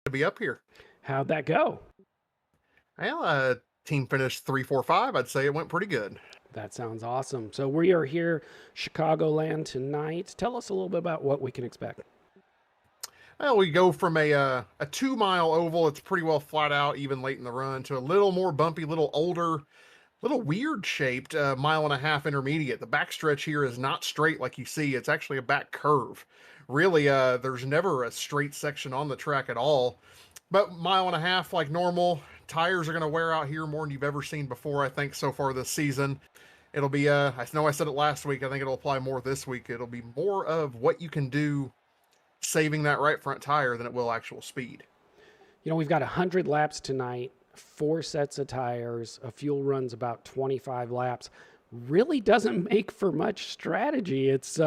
to be up here. How'd that go? Well, team finished 3-4-5. I'd say it went pretty good. That sounds awesome. So we are here, Chicagoland tonight. Tell us a little bit about what we can expect. Well, we go from a 2 mile oval. It's pretty well flat out, even late in the run, to a little more bumpy, little older, little weird shaped mile and a half intermediate. The backstretch here is not straight like you see. It's actually a back curve. Really, there's never a straight section on the track at all. But mile and a half like normal. Tires are going to wear out here more than you've ever seen before, I think, so far this season. It'll be, I know I said it last week. I think it'll apply more this week. It'll be more of what you can do saving that right front tire than it will actual speed. You know, we've got 100 laps tonight, 4 sets of tires, a fuel run's about 25 laps. Really doesn't make for much strategy. It's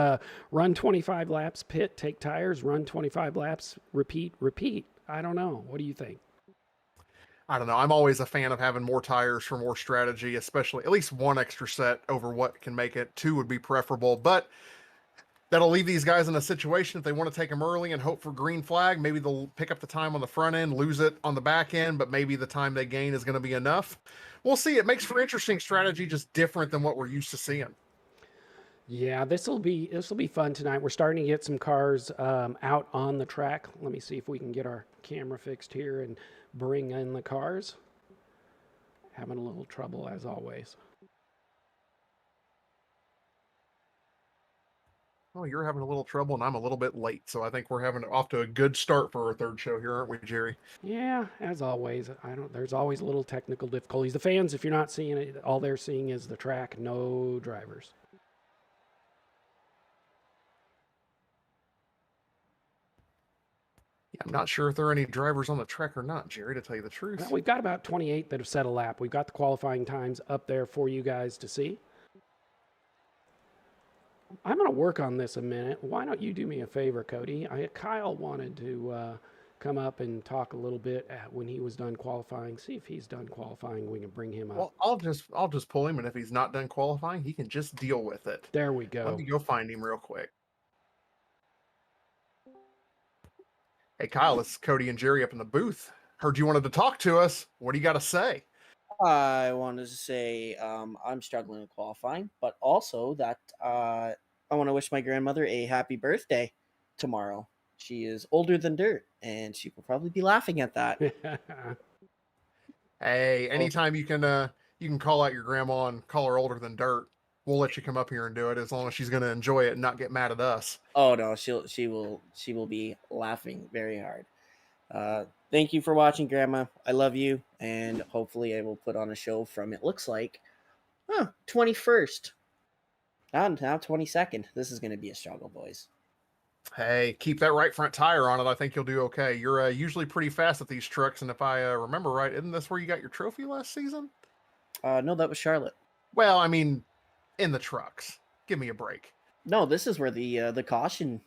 run 25 laps, pit, take tires, run 25 laps, repeat, repeat. I don't know. What do you think? I don't know. I'm always a fan of having more tires for more strategy, especially at least one extra set over what can make it. Two would be preferable, but that'll leave these guys in a situation if they want to take them early and hope for green flag. Maybe they'll pick up the time on the front end, lose it on the back end, but maybe the time they gain is going to be enough. We'll see. It makes for interesting strategy, just different than what we're used to seeing. Yeah, this will be fun tonight. We're starting to get some cars out on the track. Let me see if we can get our camera fixed here and bring in the cars. Having a little trouble as always. Oh, you're having a little trouble, and I'm a little bit late, so I think we're having off to a good start for our third show here, aren't we, Jerry? Yeah, as always. There's always a little technical difficulties. The fans, if you're not seeing it, all they're seeing is the track, no drivers. Yeah, I'm not sure if there are any drivers on the track or not, Jerry, to tell you the Well, truth. we've got about 28 that have set a lap. We've got the qualifying times up there for you guys to see. I'm going to work on this a minute. Why don't you do me a favor, Cody? Kyle wanted to come up and talk a little bit when he was done qualifying. See if he's done qualifying. We can bring him up. Well, I'll just pull him, and if he's not done qualifying, he can just deal with it. There we Let go. me go find him real quick. Hey, Kyle, it's Cody and Jerry up in the booth. Heard you wanted to talk to us. What do you got to say? I wanted to say I'm struggling with qualifying, but also that I want to wish my grandmother a happy birthday tomorrow. She is older than dirt, and she will probably be laughing at that. Hey, anytime you can call out your grandma and call her older than dirt, we'll let you come up here and do it as long as she's going to enjoy it and not get mad at us. Oh no, she will be laughing very hard. Thank you for watching, Grandma. I love you, and hopefully I will put on a show from it looks like 21st. Now 22nd. This is going to be a struggle, boys. Hey, keep that right front tire on it. I think you'll do okay. You're usually pretty fast at these trucks, and if I remember right, isn't this where you got your trophy last season? No, that was Charlotte. Well, I mean, in the trucks. Give me a break. No, this is where the caution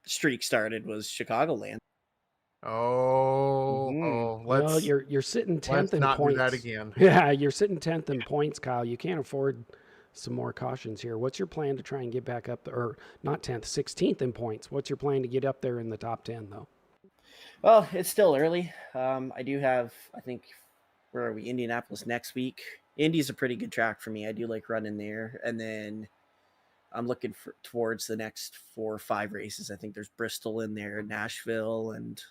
streak started. Was Chicagoland. Let's Well, you're sitting 10th in not points. do that again. Yeah, you're sitting 10th in points, Kyle. You can't afford some more cautions here. What's your plan to try and get back up, or not 10th, 16th in points? What's your plan to get up there in the top 10, though? Well, it's still early. I do have, I think, where are we? Indianapolis next week. Indy's a pretty good track for me. I do like running there. And then I'm looking towards the next 4 or 5 races. I think there's Bristol in there, Nashville, and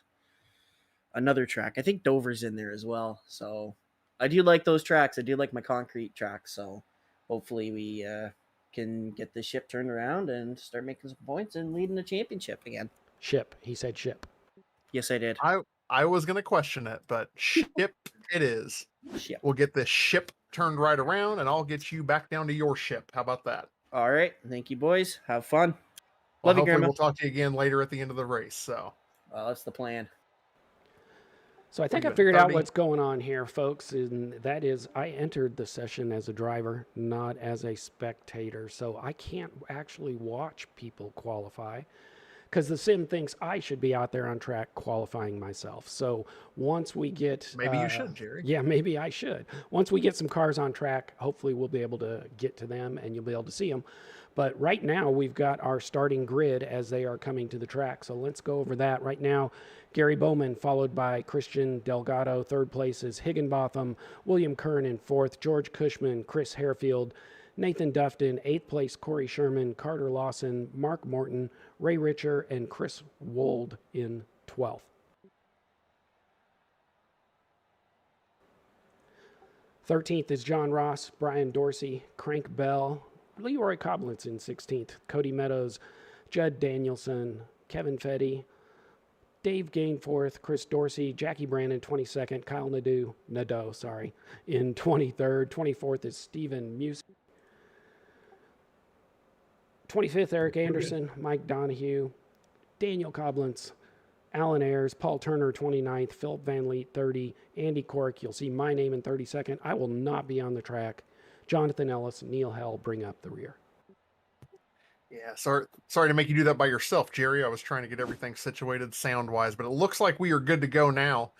another track. I think Dover's in there as well. So I do like those tracks. I do like my concrete tracks. So hopefully we can get this ship turned around and start making some points and leading the championship again. Ship. He said ship. Yes, I did. I was going to question it, but ship it is. Ship. We'll get this ship turned right around, and I'll get you back down to your ship. How about that? All right. Thank you, boys. Have fun. Well, Love you, hopefully Grandma. we'll talk to you again later at the end of the race. So Well, that's the plan. So I think I Pretty good. figured out Cody? what's going on here, folks, and that is I entered the session as a driver, not as a spectator. So I can't actually watch people qualify because the sim thinks I should be out there on track qualifying myself. So once we get... maybe you should, Jerry. Yeah, maybe I should. Once we get some cars on track, hopefully we'll be able to get to them and you'll be able to see them. But right now, we've got our starting grid as they are coming to the track. So let's go over that. Right now, Gary Bowman, followed by Christian Delgado. Third place is Higginbotham, William Kern in fourth, George Cushman, Chris Harefield, Nathan Dufton. Eighth place, Corey Sherman, Carter Lawson, Mark Morton, Ray Richer, and Chris Wold in 12th. 13th is John Ross, Brian Dorsey, Crank Bell, Leroy Coblinson in 16th, Cody Meadows, Judd Danielson, Kevin Fetty, Dave Gainforth, Chris Dorsey, Jackie Brandon 22nd, Kyle Nadeau, in 23rd. 24th is Stephen Muse. 25th, Eric Anderson, Mike Donahue, Daniel Coblentz, Alan Ayers, Paul Turner 29th, Philip Van Leet 30, Andy Cork, you'll see my name in 32nd. I will not be on the track. Jonathan Ellis, Neil Hell bring up the rear. Yeah, sorry to make you do that by yourself, Jerry. I was trying to get everything situated sound-wise, but it looks like we are good to go now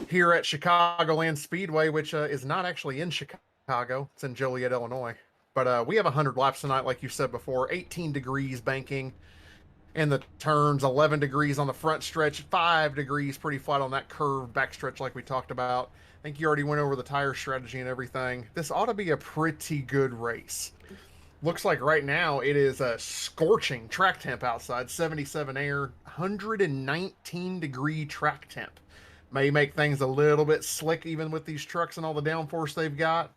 here at Chicagoland Speedway, which is not actually in Chicago. It's in Joliet, Illinois. But we have 100 laps tonight, like you said before, 18 degrees banking in the turns, 11 degrees on the front stretch, 5 degrees pretty flat on that curved backstretch like we talked about. I think you already went over the tire strategy and everything. This ought to be a pretty good race. Looks like right now it is a scorching track temp outside, 77 air, 119 degree track temp. May make things a little bit slick even with these trucks and all the downforce they've got.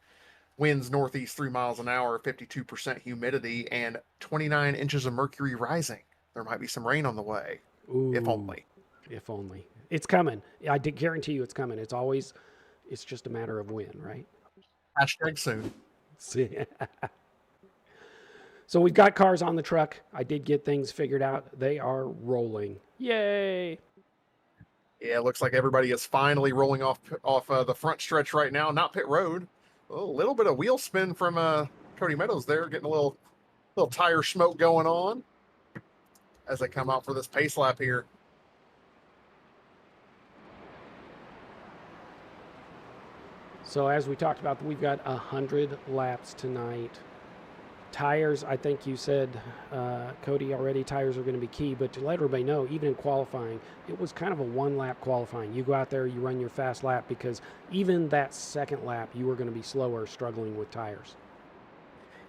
Winds northeast 3 miles an hour, 52% humidity, and 29 inches of mercury rising. There might be some rain on the way. Ooh, if only. If only. It's coming. I guarantee you it's coming. It's just a matter of when, right? Hashtag soon. So we've got cars on the truck. I did get things figured out. They are rolling. Yay. Yeah, it looks like everybody is finally rolling off the front stretch right now. Not pit road. A little bit of wheel spin from Cody Meadows there, getting a little tire smoke going on as they come out for this pace lap here. So as we talked about, we've got 100 laps tonight. Tires, I think you said, Cody, already, tires are going to be key. But to let everybody know, even in qualifying, it was kind of a one-lap qualifying. You go out there, you run your fast lap, because even that second lap, you were going to be slower, struggling with tires.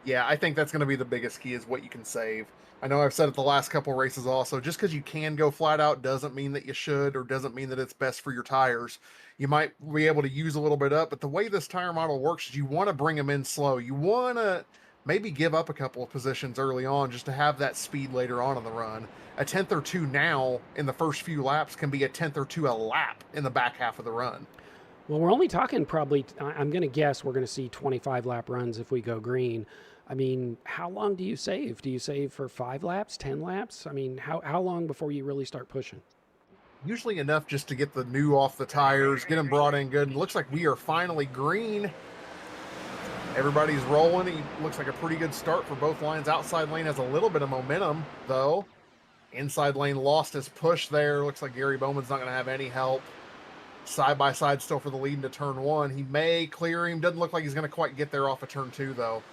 Yeah, I think that's going to be the biggest key, is what you can save. I know I've said it the last couple races also, just because you can go flat out doesn't mean that you should, or doesn't mean that it's best for your tires. You might be able to use a little bit up, but the way this tire model works is you want to bring them in slow. You want to maybe give up a couple of positions early on just to have that speed later on in the run. A tenth or two now in the first few laps can be a tenth or two a lap in the back half of the run. Well, we're only talking probably, I'm going to guess we're going to see 25 lap runs if we go green. I mean, how long do you save? Do you save for 5 laps, 10 laps? I mean, how long before you really start pushing? Usually enough just to get the new off the tires, get them brought in good. And it looks like we are finally green. Everybody's rolling. It looks like a pretty good start for both lines. Outside lane has a little bit of momentum, though. Inside lane lost his push there. Looks like Gary Bowman's not going to have any help. Side by side still for the lead into turn 1. He may clear him. Doesn't look like he's going to quite get there off of turn 2, though.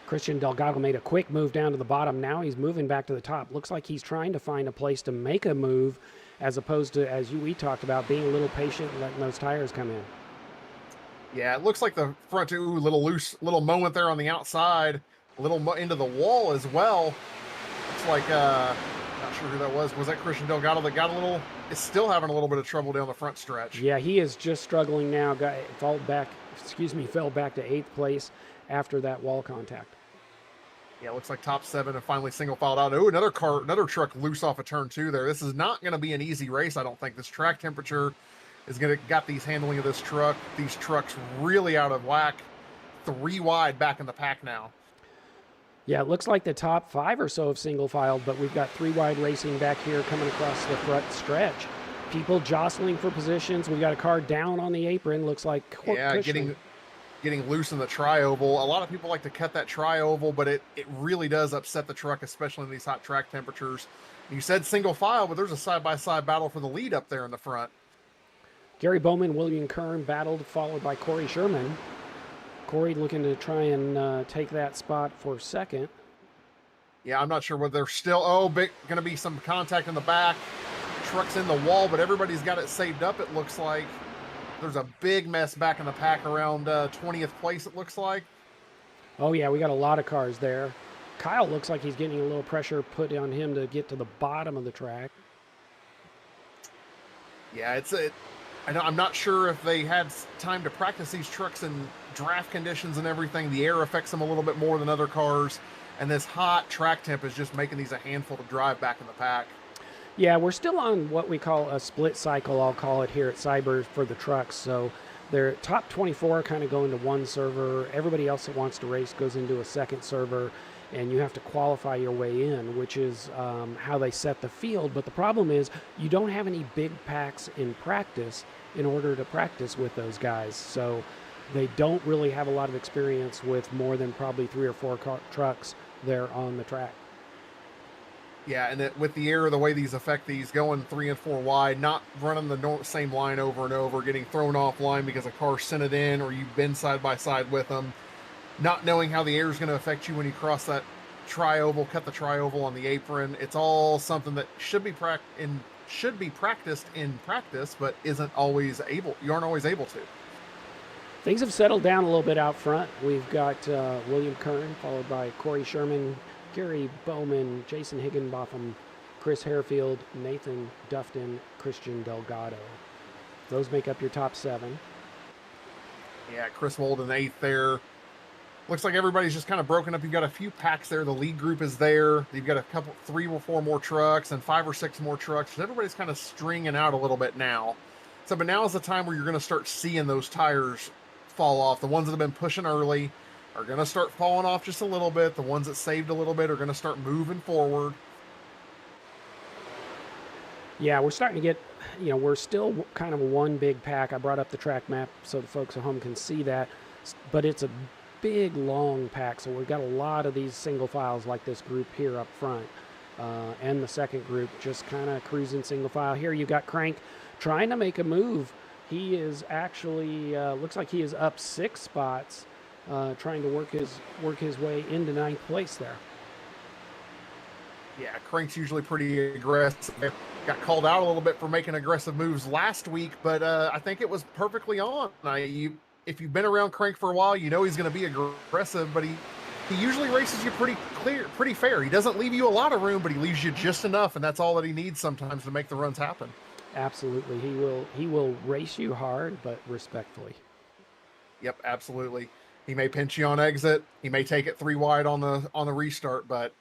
Christian Delgado made a quick move down to the bottom. Now he's moving back to the top. Looks like he's trying to find a place to make a move, as opposed to, as we talked about, being a little patient and letting those tires come in. Yeah, it looks like the front two, little loose, little moment there on the outside, a little into the wall as well. Looks like, not sure who that was. Was that Christian Delgado that got a little, is still having a little bit of trouble down the front stretch? Yeah, he is just struggling now. Fell back to 8th place after that wall contact. Yeah, it looks like top 7 and finally single filed out. Oh, another truck loose off of turn 2 there. This is not going to be an easy race, I don't think. This track temperature is going to got these handling of this truck. These trucks really out of whack. 3 wide back in the pack now. Yeah, it looks like the top 5 or so have single filed, but we've got 3 wide racing back here coming across the front stretch. People jostling for positions. We got a car down on the apron. Looks like getting loose in the tri-oval. A lot of people like to cut that tri-oval, but it really does upset the truck, especially in these hot track temperatures. You said single file, but there's a side-by-side battle for the lead up there in the front. Gary Bowman, William Kern battled, followed by Corey Sherman. Corey looking to try and take that spot for second. Yeah, I'm not sure whether they're still, oh, going to be some contact in the back. Truck's in the wall, but everybody's got it saved up, it looks like. There's a big mess back in the pack around 20th place, it looks like. Oh, yeah, we got a lot of cars there. Kyle looks like he's getting a little pressure put on him to get to the bottom of the track. Yeah, I'm not sure if they had time to practice these trucks in draft conditions and everything. The air affects them a little bit more than other cars, and this hot track temp is just making these a handful to drive back in the pack. Yeah, we're still on what we call a split cycle, I'll call it here at Cyber for the trucks. So their top 24 kind of go into one server. Everybody else that wants to race goes into a second server, and you have to qualify your way in, which is how they set the field. But the problem is you don't have any big packs in practice in order to practice with those guys. So they don't really have a lot of experience with more than probably 3 or 4 trucks there on the track. Yeah, and with the air, the way these affect these, going 3 and 4 wide, not running the same line over and over, getting thrown off line because a car sent it in or you've been side by side with them, not knowing how the air is going to affect you when you cross that tri-oval, cut the tri-oval on the apron. It's all something that should be practiced in practice, but you aren't always able to. Things have settled down a little bit out front. We've got William Kern, followed by Corey Sherman, Gary Bowman, Jason Higginbotham, Chris Harefield, Nathan Dufton, Christian Delgado. Those make up your top 7. Yeah, Chris Walden 8th there. Looks like everybody's just kind of broken up. You've got a few packs there. The lead group is there. You've got 3 or 4 more trucks and 5 or 6 more trucks. So everybody's kind of stringing out a little bit now. So, but now is the time where you're going to start seeing those tires fall off. The ones that have been pushing early are going to start falling off just a little bit. The ones that saved a little bit are going to start moving forward. Yeah, we're starting to get, we're still kind of one big pack. I brought up the track map so the folks at home can see that, but it's a big, long pack. So we've got a lot of these single files like this group here up front, and the second group just kind of cruising single file. Here you got Crank trying to make a move. He is actually, looks like he is up 6 spots. Trying to work his way into 9th place there. Yeah, Crank's usually pretty aggressive. Got called out a little bit for making aggressive moves last week, but I think it was perfectly on. If you've been around Crank for a while, you know he's going to be aggressive, but he usually races you pretty fair. He doesn't leave you a lot of room, but he leaves you just enough, and that's all that he needs sometimes to make the runs happen. Absolutely, he will race you hard, but respectfully. Yep, absolutely. He may pinch you on exit. He may take it 3 wide on the restart, but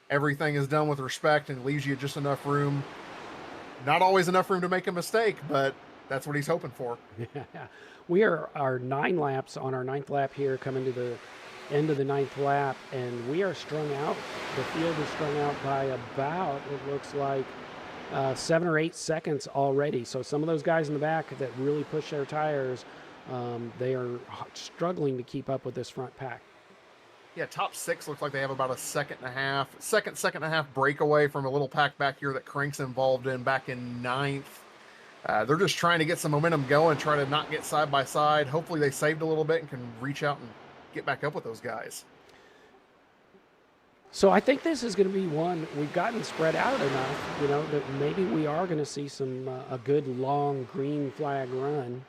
everything is done with respect and leaves you just enough room. Not always enough room to make a mistake, but that's what he's hoping for. Yeah. We are 9 laps on our 9th lap here, coming to the end of the 9th lap, and we are strung out. The field is strung out by about, it looks like, 7 or 8 seconds already. So some of those guys in the back that really push their tires, they are struggling to keep up with this front pack. Yeah, top 6 looks like they have about a second and a half breakaway from a little pack back here that Crank's involved in back in 9th. They're just trying to get some momentum going, try to not get side by side. Hopefully they saved a little bit and can reach out and get back up with those guys. So I think this is going to be one we've gotten spread out enough, that maybe we are going to see a good long green flag run.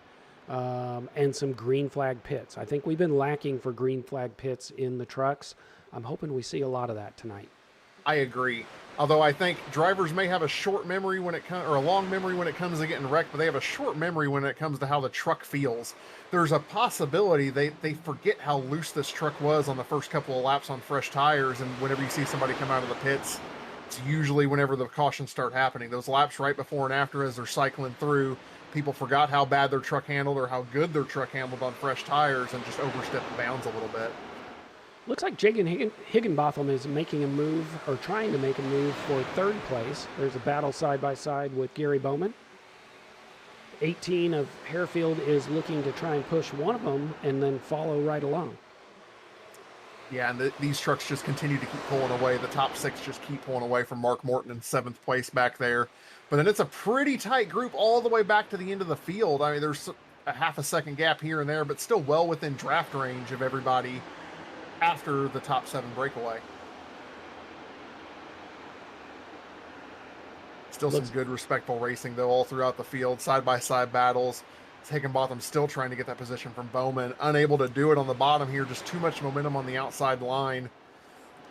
And some green flag pits. I think we've been lacking for green flag pits in the trucks. I'm hoping we see a lot of that tonight. I agree. Although I think drivers may have a short memory or a long memory when it comes to getting wrecked, but they have a short memory when it comes to how the truck feels. There's a possibility they forget how loose this truck was on the first couple of laps on fresh tires, and whenever you see somebody come out of the pits, it's usually whenever the cautions start happening. Those laps right before and after as they're cycling through, people forgot how bad their truck handled or how good their truck handled on fresh tires and just overstepped the bounds a little bit. Looks like Jagan Higginbotham is making a move, or trying to make a move for 3rd place. There's a battle side by side with Gary Bowman. 18 of Harefield is looking to try and push one of them and then follow right along. Yeah, and these trucks just continue to keep pulling away. The top 6 just keep pulling away from Mark Morton in 7th place back there. But then it's a pretty tight group all the way back to the end of the field. I mean, there's a half a second gap here and there, but still well within draft range of everybody after the top 7 breakaway. Still some Looks good, respectful racing, though, all throughout the field. Side-by-side battles. Higginbotham still trying to get that position from Bowman. Unable to do it on the bottom here. Just too much momentum on the outside line.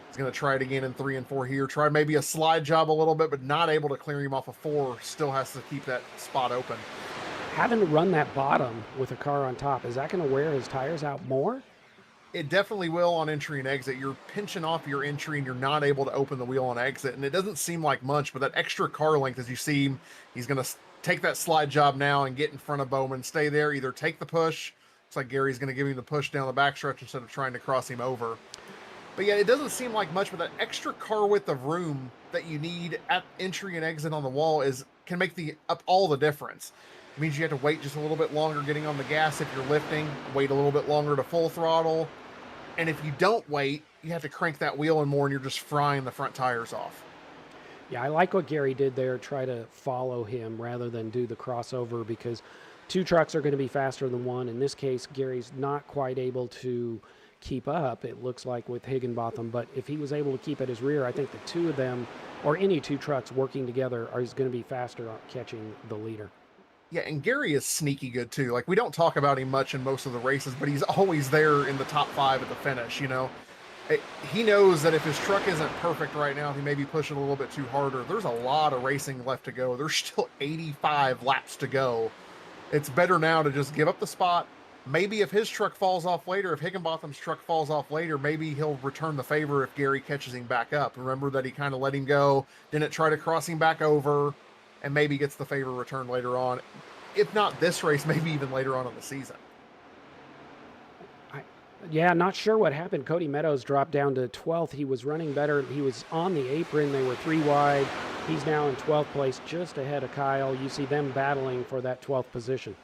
He's going to try it again in 3 and 4 here. Try maybe a slide job a little bit, but not able to clear him off of 4. Still has to keep that spot open. having to run that bottom with a car on top. Is that going to wear his tires out more? It definitely will on entry and exit. You're pinching off your entry and you're not able to open the wheel on exit. And it doesn't seem like much, but that extra car length, as you see him, he's going to take that slide job now and get in front of Bowman. Stay there, either take the push. Looks like Gary's going to give him the push down the backstretch instead of trying to cross him over. But yeah, it doesn't seem like much, but that extra car width of room that you need at entry and exit on the wall can make all the difference. It means you have to wait just a little bit longer getting on the gas if you're lifting, wait a little bit longer to full throttle. And if you don't wait, you have to crank that wheel in more and you're just frying the front tires off. Yeah, I like what Gary did there, try to follow him rather than do the crossover, because 2 trucks are going to be faster than 1. In this case, Gary's not quite able to keep up, it looks like, with Higginbotham. But if he was able to keep at his rear, I think the 2 of them, or any 2 trucks working together, is going to be faster on catching the leader. Yeah, and Gary is sneaky good too. Like, we don't talk about him much in most of the races, but he's always there in the top 5 at the finish, you know. He knows that if his truck isn't perfect right now, he may be pushing a little bit too harder. There's a lot of racing left to go. There's still 85 laps to go. It's better now to just give up the spot. Maybe if his truck falls off later, if Higginbotham's truck falls off later, maybe he'll return the favor if Gary catches him back up. Remember that he kind of let him go, didn't try to cross him back over, and maybe gets the favor returned later on. If not this race, maybe even later on in the season. Yeah, not sure what happened. Cody Meadows dropped down to 12th. He was running better. He was on the apron. They were 3 wide. He's now in 12th place, just ahead of Kyle. You see them battling for that 12th position.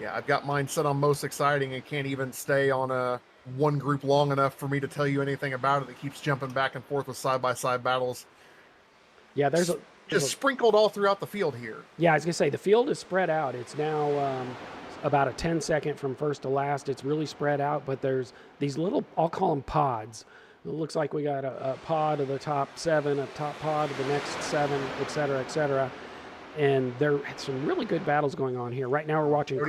Yeah, I've got mine set on most exciting and can't even stay on one group long enough for me to tell you anything about it. It keeps jumping back and forth with side-by-side battles. Yeah, there's just sprinkled all throughout the field here. Yeah, I was going to say, the field is spread out. It's now about a 10-second from first to last. It's really spread out, but there's these little, I'll call them pods. It looks like we got a pod of the top 7, a top pod of the next 7, et cetera, et cetera. And there are some really good battles going on here. Right now we're watching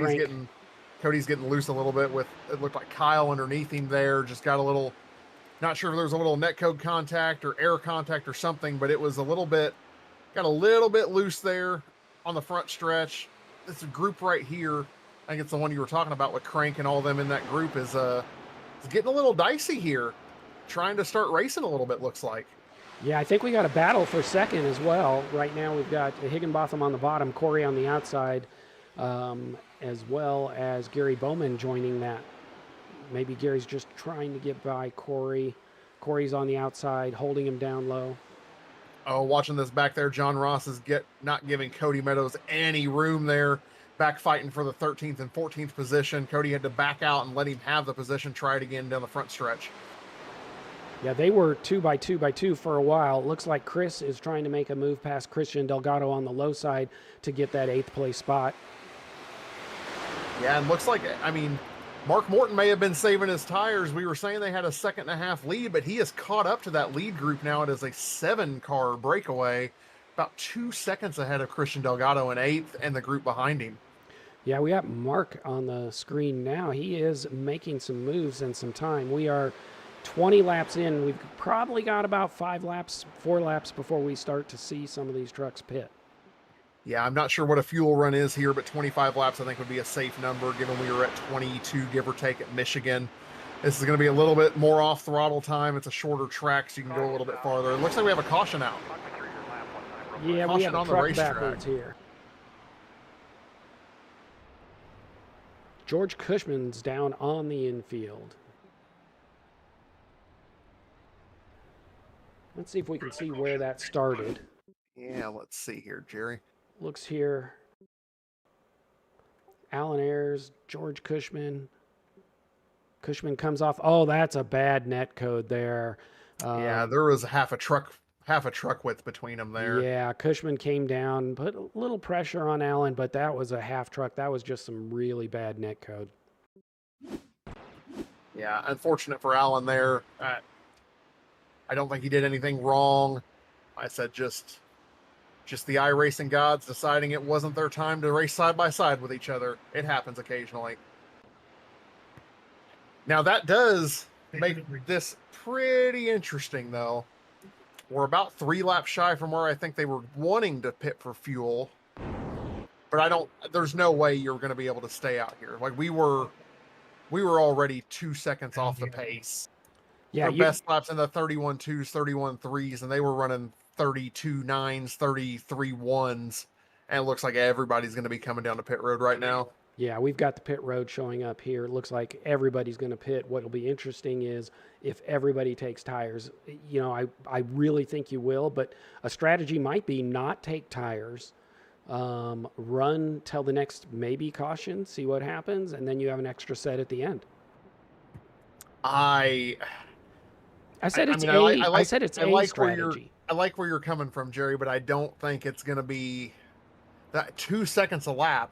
Cody's getting loose a little bit with, it looked like Kyle underneath him there. Just got a little, not sure if there was a little netcode contact or air contact or something, but it was got a little bit loose there on the front stretch. This group right here, I think it's the one you were talking about with Crank and all them in that group, is getting a little dicey here. Trying to start racing a little bit, looks like. Yeah, I think we got a battle for second as well. Right now we've got Higginbotham on the bottom, Corey on the outside, as well as Gary Bowman joining that. Maybe Gary's just trying to get by Corey. Corey's on the outside, holding him down low. Oh, watching this back there, John Ross is not giving Cody Meadows any room there. Back fighting for the 13th and 14th position. Cody had to back out and let him have the position, try it again down the front stretch. Yeah, they were 2 by 2 by 2 for a while. Looks like Chris is trying to make a move past Christian Delgado on the low side to get that 8th place spot. Yeah, and looks like, I mean, Mark Morton may have been saving his tires. We were saying they had a 2.5 lead, but he has caught up to that lead group now. It is a 7-car breakaway, about 2 seconds ahead of Christian Delgado in 8th and the group behind him. Yeah, we got Mark on the screen now. He is making some moves and some time. We are 20 laps in. We've probably got about 4 laps before we start to see some of these trucks pit. Yeah, I'm not sure what a fuel run is here, but 25 laps I think would be a safe number, given we were at 22, give or take, at Michigan. This is going to be a little bit more off-throttle time. It's a shorter track, so you can go a little bit farther. It looks like we have a caution out. Yeah, caution we have a on the truck racetrack. backwards here. George Cushman's down on the infield. Let's see if we can see where that started. Yeah, let's see here, Jerry. Looks here. Alan Ayers, George Cushman. Cushman comes off. Oh, that's a bad net code there. Yeah, there was half a truck width between them there. Yeah, Cushman came down, put a little pressure on Allen, but that was a half truck. That was just some really bad net code. Yeah, unfortunate for Allen there. I don't think he did anything wrong. I said just the iRacing gods deciding it wasn't their time to race side by side with each other. It happens occasionally. Now that does make this pretty interesting, though. We're about 3 laps shy from where I think they were wanting to pit for fuel. But there's no way you're going to be able to stay out here. Like we were already 2 seconds off the pace. Yeah, Their best laps in the 31.2s, 31.3s, and they were running 32.9s, 33.1s. And it looks like everybody's going to be coming down the pit road right now. Yeah, we've got the pit road showing up here. It looks like everybody's going to pit. What will be interesting is if everybody takes tires. You know, I really think you will, but a strategy might be not take tires, run till the next maybe caution, see what happens, and then you have an extra set at the end. I said it's strategy. I like where you're coming from, Jerry, but I don't think it's going to be that 2 seconds a lap.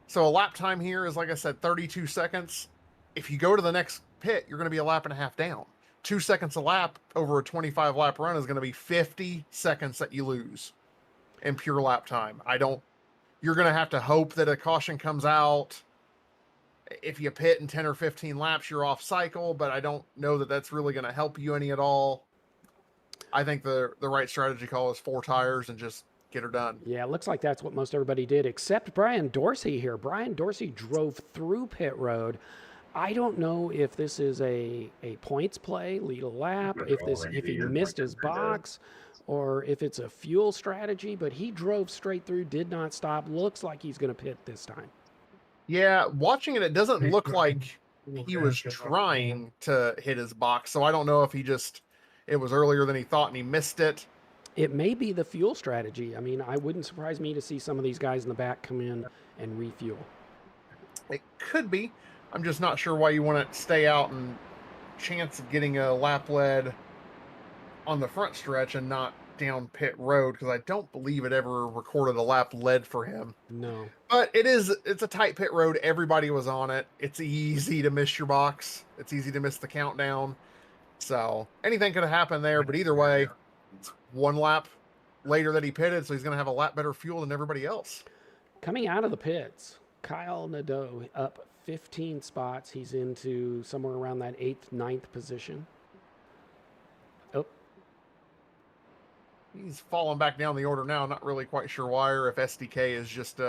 So a lap time here is, like I said, 32 seconds. If you go to the next pit, you're going to be a lap and a half down. 2 seconds a lap over a 25 lap run is going to be 50 seconds that you lose in pure lap time. You're going to have to hope that a caution comes out. If you pit in 10 or 15 laps, you're off cycle, but I don't know that that's really going to help you any at all. I think the right strategy call is 4 tires and just get her done. Yeah, it looks like that's what most everybody did, except Brian Dorsey here. Brian Dorsey drove through pit road. I don't know if this is a points play, lead a lap, if he missed his box, or if it's a fuel strategy, but he drove straight through, did not stop. Looks like he's going to pit this time. Yeah, watching it doesn't look like he was trying to hit his box, so I don't know if it was earlier than he thought and he missed it. It may be the fuel strategy. I mean, I wouldn't surprise me to see some of these guys in the back come in and refuel. It could be. I'm just not sure why you want to stay out and chance of getting a lap lead on the front stretch and not down pit road, because I don't believe it ever recorded a lap lead for him. No. But it's a tight pit road. Everybody was on it. It's easy to miss your box. It's easy to miss the countdown. So anything could have happened there, but either way, it's 1 lap later that he pitted, so he's going to have a lap better fuel than everybody else. Coming out of the pits, Kyle Nadeau up 15 spots. He's into somewhere around that 8th, 9th position. Oh. He's falling back down the order now. Not really quite sure why, or if SDK is just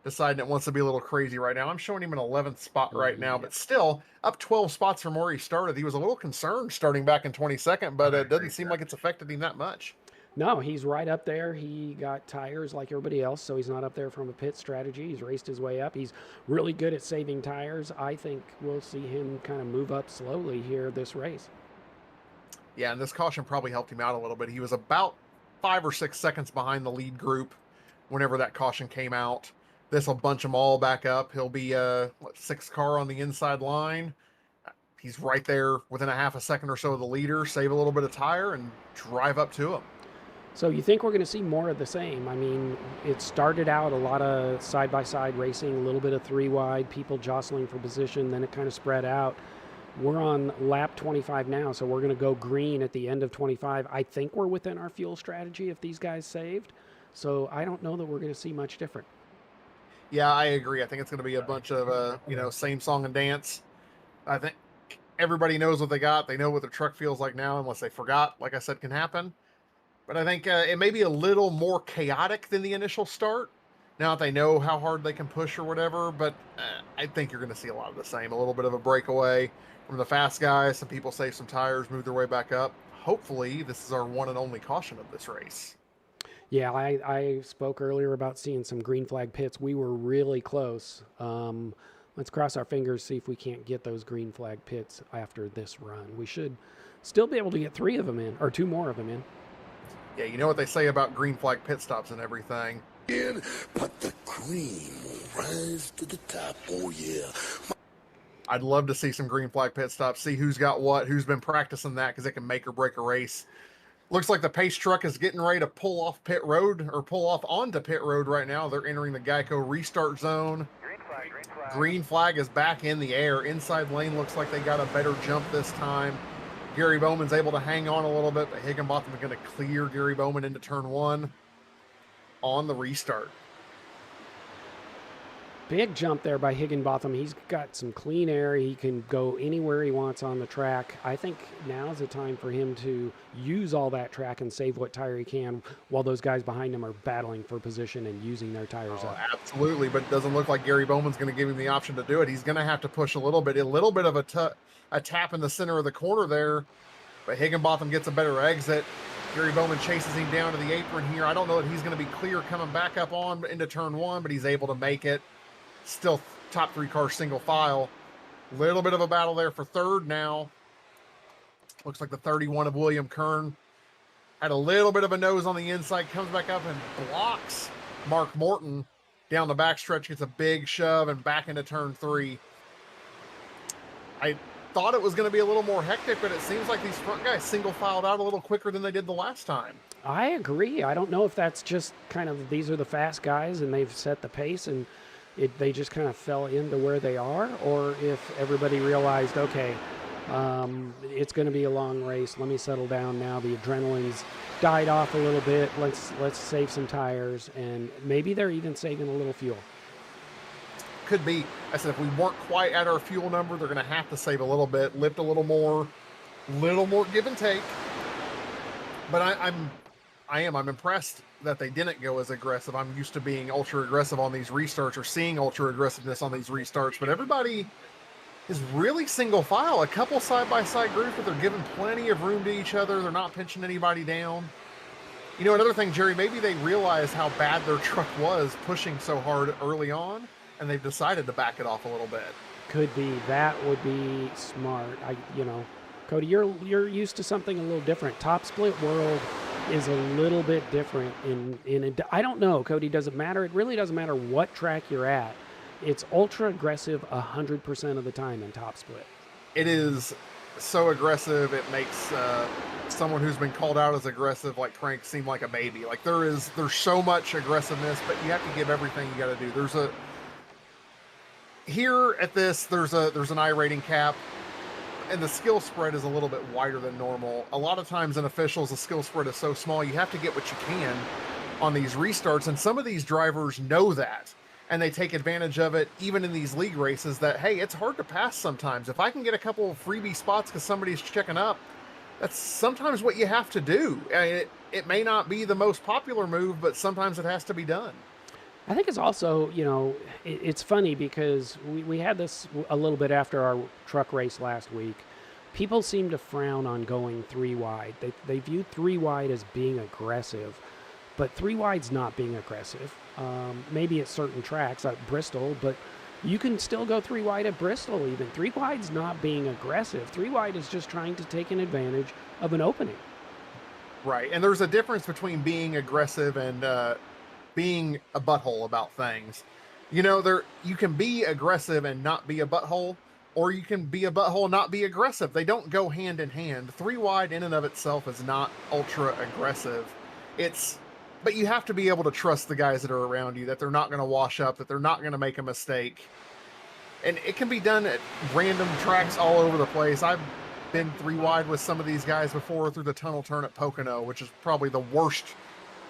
deciding it wants to be a little crazy right now. I'm showing him an 11th spot right now, but still up 12 spots from where he started. He was a little concerned starting back in 22nd, but it doesn't seem like it's affected him that much. No, he's right up there. He got tires like everybody else, so he's not up there from a pit strategy. He's raced his way up. He's really good at saving tires. I think we'll see him kind of move up slowly here this race. Yeah, and this caution probably helped him out a little bit. He was about 5 or 6 seconds behind the lead group whenever that caution came out. This will bunch them all back up. He'll be 6th car on the inside line. He's right there within a half a second or so of the leader. Save a little bit of tire and drive up to him. So you think we're going to see more of the same? I mean, it started out a lot of side-by-side racing, a little bit of 3 wide, people jostling for position, then it kind of spread out. We're on lap 25 now, so we're going to go green at the end of 25. I think we're within our fuel strategy if these guys saved. So I don't know that we're going to see much different. Yeah, I agree. I think it's going to be a bunch of, same song and dance. I think everybody knows what they got. They know what their truck feels like now, unless they forgot, like I said, can happen. But I think it may be a little more chaotic than the initial start. Now that they know how hard they can push or whatever, but I think you're going to see a lot of the same. A little bit of a breakaway from the fast guys. Some people save some tires, move their way back up. Hopefully, this is our one and only caution of this race. Yeah, I spoke earlier about seeing some green flag pits. We were really close. Let's cross our fingers, see if we can't get those green flag pits after this run. We should still be able to get 3 of them in, or 2 more of them in. Yeah, you know what they say about green flag pit stops and everything. But the cream will rise to the top. Oh, yeah. I'd love to see some green flag pit stops, see who's got what, who's been practicing that, because it can make or break a race. Looks like the pace truck is getting ready to pull off pit road, or pull off onto pit road right now. They're entering the Geico restart zone. Green flag is back in the air. Inside lane looks like they got a better jump this time. Gary Bowman's able to hang on a little bit, but Higginbotham is going to clear Gary Bowman into turn 1 on the restart. Big jump there by Higginbotham. He's got some clean air. He can go anywhere he wants on the track. I think now's the time for him to use all that track and save what tire he can while those guys behind him are battling for position and using their tires up. Absolutely, but it doesn't look like Gary Bowman's going to give him the option to do it. He's going to have to push a little bit of a tap in the center of the corner there, but Higginbotham gets a better exit. Gary Bowman chases him down to the apron here. I don't know that he's going to be clear coming back up on into turn 1, but he's able to make it. Still top 3 car single file. Little bit of a battle there for third now. Looks like the 31 of William Kern had a little bit of a nose on the inside, comes back up and blocks Mark Morton down the backstretch, gets a big shove and back into turn 3. I thought it was going to be a little more hectic, but it seems like these front guys single filed out a little quicker than they did the last time. I agree. I don't know if that's just kind of these are the fast guys and they've set the pace and they just kind of fell into where they are, or if everybody realized, okay, it's going to be a long race. Let me settle down now. The adrenaline's died off a little bit. Let's save some tires, and maybe they're even saving a little fuel. Could be. I said if we weren't quite at our fuel number, they're going to have to save a little bit, lift a little more give and take. But I'm impressed that they didn't go as aggressive. I'm used to being ultra aggressive on these restarts or seeing ultra aggressiveness on these restarts, but everybody is really single file. A couple side-by-side groups, but they're giving plenty of room to each other. They're not pinching anybody down. You know, another thing, Jerry, maybe they realized how bad their truck was pushing so hard early on, and they've decided to back it off a little bit. Could be. That would be smart. Cody, you're used to something a little different. Top split world is a little bit different I don't know, Cody, does it matter? It really doesn't matter what track you're at. It's ultra aggressive 100% of the time in top split. It is so aggressive, it makes someone who's been called out as aggressive like Crank seem like a baby. Like there's so much aggressiveness, but you have to give everything you got to do. There's an I rating cap, and the skill spread is a little bit wider than normal. A lot of times in officials, the skill spread is so small, you have to get what you can on these restarts. And some of these drivers know that, and they take advantage of it even in these league races that, hey, it's hard to pass sometimes. If I can get a couple of freebie spots because somebody's checking up, that's sometimes what you have to do. It may not be the most popular move, but sometimes it has to be done. I think it's also, it's funny because we had this a little bit after our truck race last week. People seem to frown on going 3 wide. They view 3 wide as being aggressive, but 3 wide's not being aggressive. Maybe at certain tracks like Bristol, but you can still go 3 wide at Bristol even. 3 wide's not being aggressive. 3 wide is just trying to take an advantage of an opening. Right, and there's a difference between being aggressive and being a butthole about things. You can be aggressive and not be a butthole, or you can be a butthole and not be aggressive. They don't go hand in hand. 3 wide in and of itself is not ultra aggressive. But you have to be able to trust the guys that are around you, that they're not going to wash up, that they're not going to make a mistake. And it can be done at random tracks all over the place. I've been 3 wide with some of these guys before through the tunnel turn at Pocono, which is probably the worst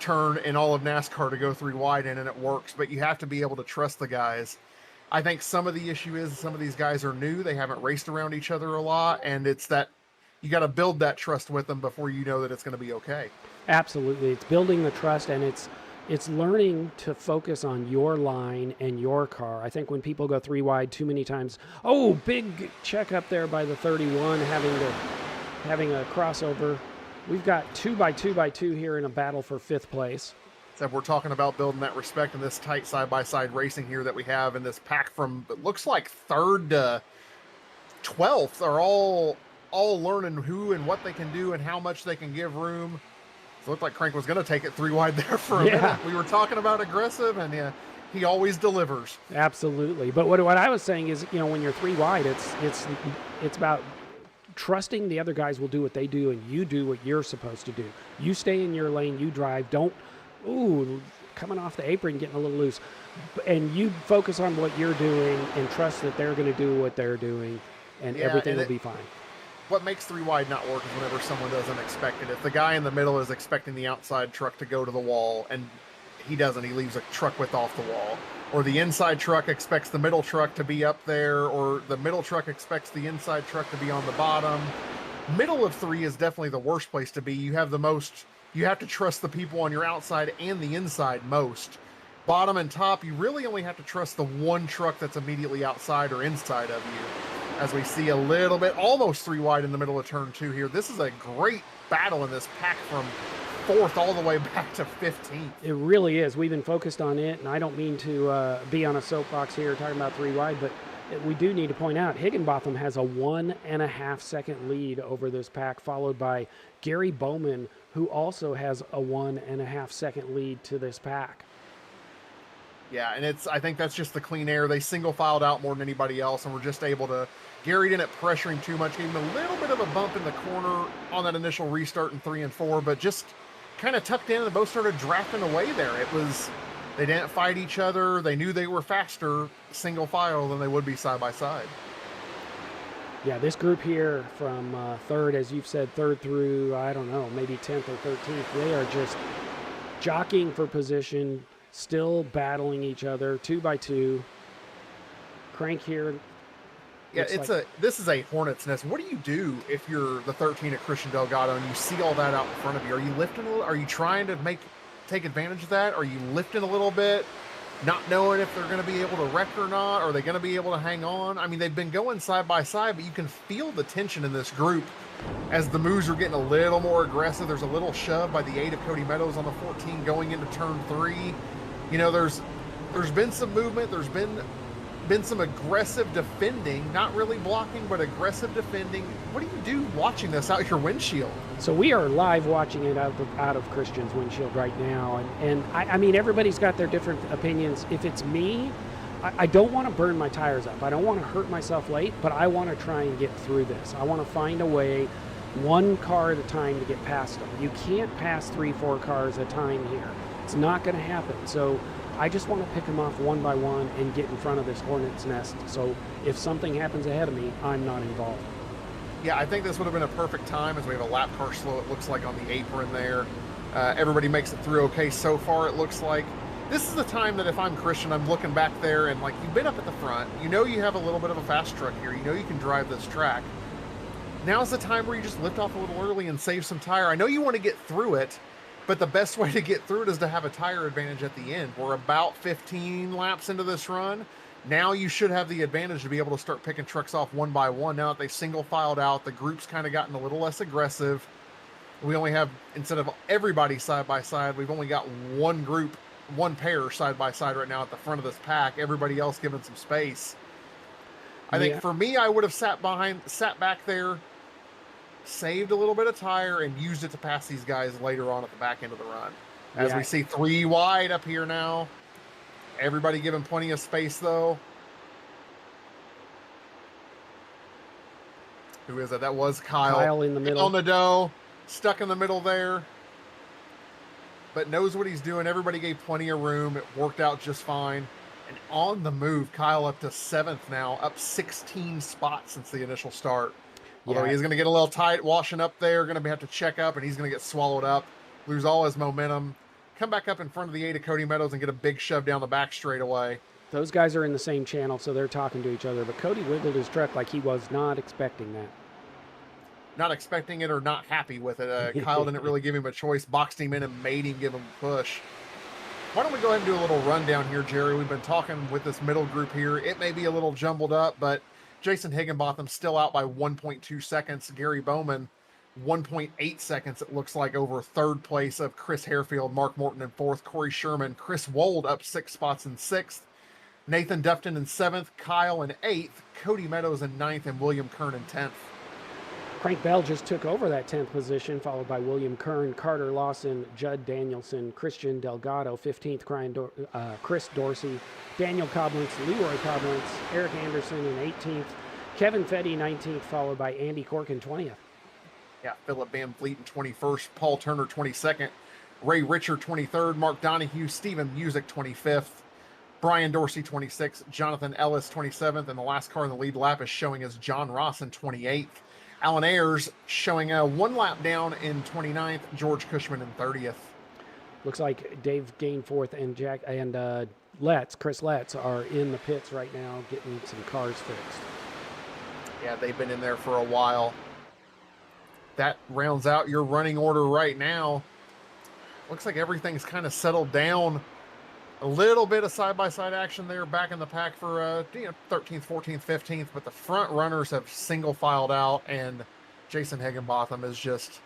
turn in all of NASCAR to go 3 wide in, and it works, but you have to be able to trust the guys. I think some of the issue is some of these guys are new. They haven't raced around each other a lot, and it's that you got to build that trust with them before you know that it's going to be okay. Absolutely. It's building the trust, and it's learning to focus on your line and your car. I think when people go 3 wide too many times, big check up there by the 31, having a crossover. We've got 2x2x2 here in a battle for 5th place. So we're talking about building that respect in this tight side-by-side racing here that we have in this pack from, it looks like 3rd to 12th are all learning who and what they can do and how much they can give room. It looked like Crank was going to take it 3 wide there for a minute. We were talking about aggressive, and he always delivers. Absolutely. But what I was saying is, when you're 3 wide, it's about trusting the other guys will do what they do, and you do what you're supposed to do. You stay in your lane, you drive. Don't, coming off the apron, getting a little loose. And you focus on what you're doing and trust that they're going to do what they're doing, and everything will be fine. what makes 3 wide not work is whenever someone doesn't expect it. If the guy in the middle is expecting the outside truck to go to the wall and he doesn't, he leaves a truck width off the wall. Or the inside truck expects the middle truck to be up there, or the middle truck expects the inside truck to be on the bottom. Middle of 3 is definitely the worst place to be. You have to trust the people on your outside and the inside most. Bottom and top, you really only have to trust the one truck that's immediately outside or inside of you. As we see a little bit, almost 3 wide in the middle of turn 2 here. This is a great battle in this pack from 4th all the way back to 15th. It really is. We've been focused on it, and I don't mean to be on a soapbox here talking about 3 wide, but we do need to point out Higginbotham has a 1.5 second lead over this pack, followed by Gary Bowman, who also has a 1.5 second lead to this pack. Yeah, and I think that's just the clean air. They single filed out more than anybody else, and were just able to. Gary didn't pressure him too much, gave him a little bit of a bump in the corner on that initial restart in 3 and 4, but just kind of tucked in and both started drafting away there. They didn't fight each other. They knew they were faster single file than they would be side by side. Yeah, this group here from 3rd, as you've said, 3rd through, I don't know, maybe 10th or 13th, they are just jockeying for position, still battling each other 2 by 2. Crank here. Yeah, this is a hornet's nest. What do you do if you're the 13 at Christian Delgado and you see all that out in front of you? Are you lifting a little? Are you trying to take advantage of that? Are you lifting a little bit, not knowing if they're going to be able to wreck or not? Are they going to be able to hang on? I mean, they've been going side by side, but you can feel the tension in this group as the moves are getting a little more aggressive. There's a little shove by the 8 of Cody Meadows on the 14 going into turn 3. You know, there's been some movement. There's been some aggressive defending, not really blocking, but aggressive defending. What do you do watching this out your windshield? So we are live watching it out of Christian's windshield right now. And I mean, everybody's got their different opinions. If it's me, I don't want to burn my tires up. I don't want to hurt myself late, but I want to try and get through this. I want to find a way, one car at a time, to get past them. You can't pass 3-4 cars at a time here. It's not going to happen. So I just want to pick them off one by one and get in front of this hornet's nest. So if something happens ahead of me, I'm not involved. Yeah, I think this would have been a perfect time as we have a lap car slow, it looks like, on the apron there. Everybody makes it through okay so far, it looks like. This is the time that if I'm Christian, I'm looking back there and, like, you've been up at the front. You know you have a little bit of a fast truck here. You know you can drive this track. Now's the time where you just lift off a little early and save some tire. I know you want to get through it, but the best way to get through it is to have a tire advantage at the end. We're about 15 laps into this run. Now you should have the advantage to be able to start picking trucks off one by one. Now that they single filed out, the group's kind of gotten a little less aggressive. We only have, instead of everybody side by side, we've only got one group, one pair side by side right now at the front of this pack. Everybody else giving some space. I think for me, I would have sat back there, saved a little bit of tire, and used it to pass these guys later on at the back end of the run. As we see 3 wide up here now. Everybody giving plenty of space, though. Who is it? That was Kyle. Kyle in the middle. On the dough, stuck in the middle there. But knows what he's doing. Everybody gave plenty of room. It worked out just fine. And on the move, Kyle up to 7th now, up 16 spots since the initial start. Although he's going to get a little tight washing up there, going to have to check up, and he's going to get swallowed up, lose all his momentum, come back up in front of the 8 of Cody Meadows and get a big shove down the back straightaway. Those guys are in the same channel, so they're talking to each other. But Cody wiggled his truck like he was not expecting that. Not expecting it or not happy with it. Kyle didn't really give him a choice, boxed him in and made him give him a push. Why don't we go ahead and do a little rundown here, Jerry? We've been talking with this middle group here. It may be a little jumbled up, but Jason Higginbotham still out by 1.2 seconds. Gary Bowman, 1.8 seconds, it looks like, over 3rd place of Chris Harefield, Mark Morton in 4th, Corey Sherman, Chris Wold up 6 spots in 6th, Nathan Dufton in 7th, Kyle in 8th, Cody Meadows in 9th, and William Kern in 10th. Crank Bell just took over that 10th position, followed by William Kern, Carter Lawson, Judd Danielson, Christian Delgado, 15th, Chris Dorsey, Daniel Coblentz, Leroy Coblentz, Eric Anderson in 18th, Kevin Fetty 19th, followed by Andy Corkin 20th. Yeah, Philip Van Vliet in 21st, Paul Turner 22nd, Ray Richard 23rd, Mark Donahue, Stephen Music 25th, Brian Dorsey 26th, Jonathan Ellis 27th, and the last car in the lead lap is showing as John Ross in 28th. Alan Ayers showing a 1 lap down in 29th, George Cushman in 30th. Looks like Dave Gainforth and Chris Letts are in the pits right now getting some cars fixed. Yeah, they've been in there for a while. That rounds out your running order right now. Looks like everything's kind of settled down. A little bit of side-by-side action there back in the pack for 13th, 14th, 15th, but the front runners have single filed out, and Jason Higginbotham is just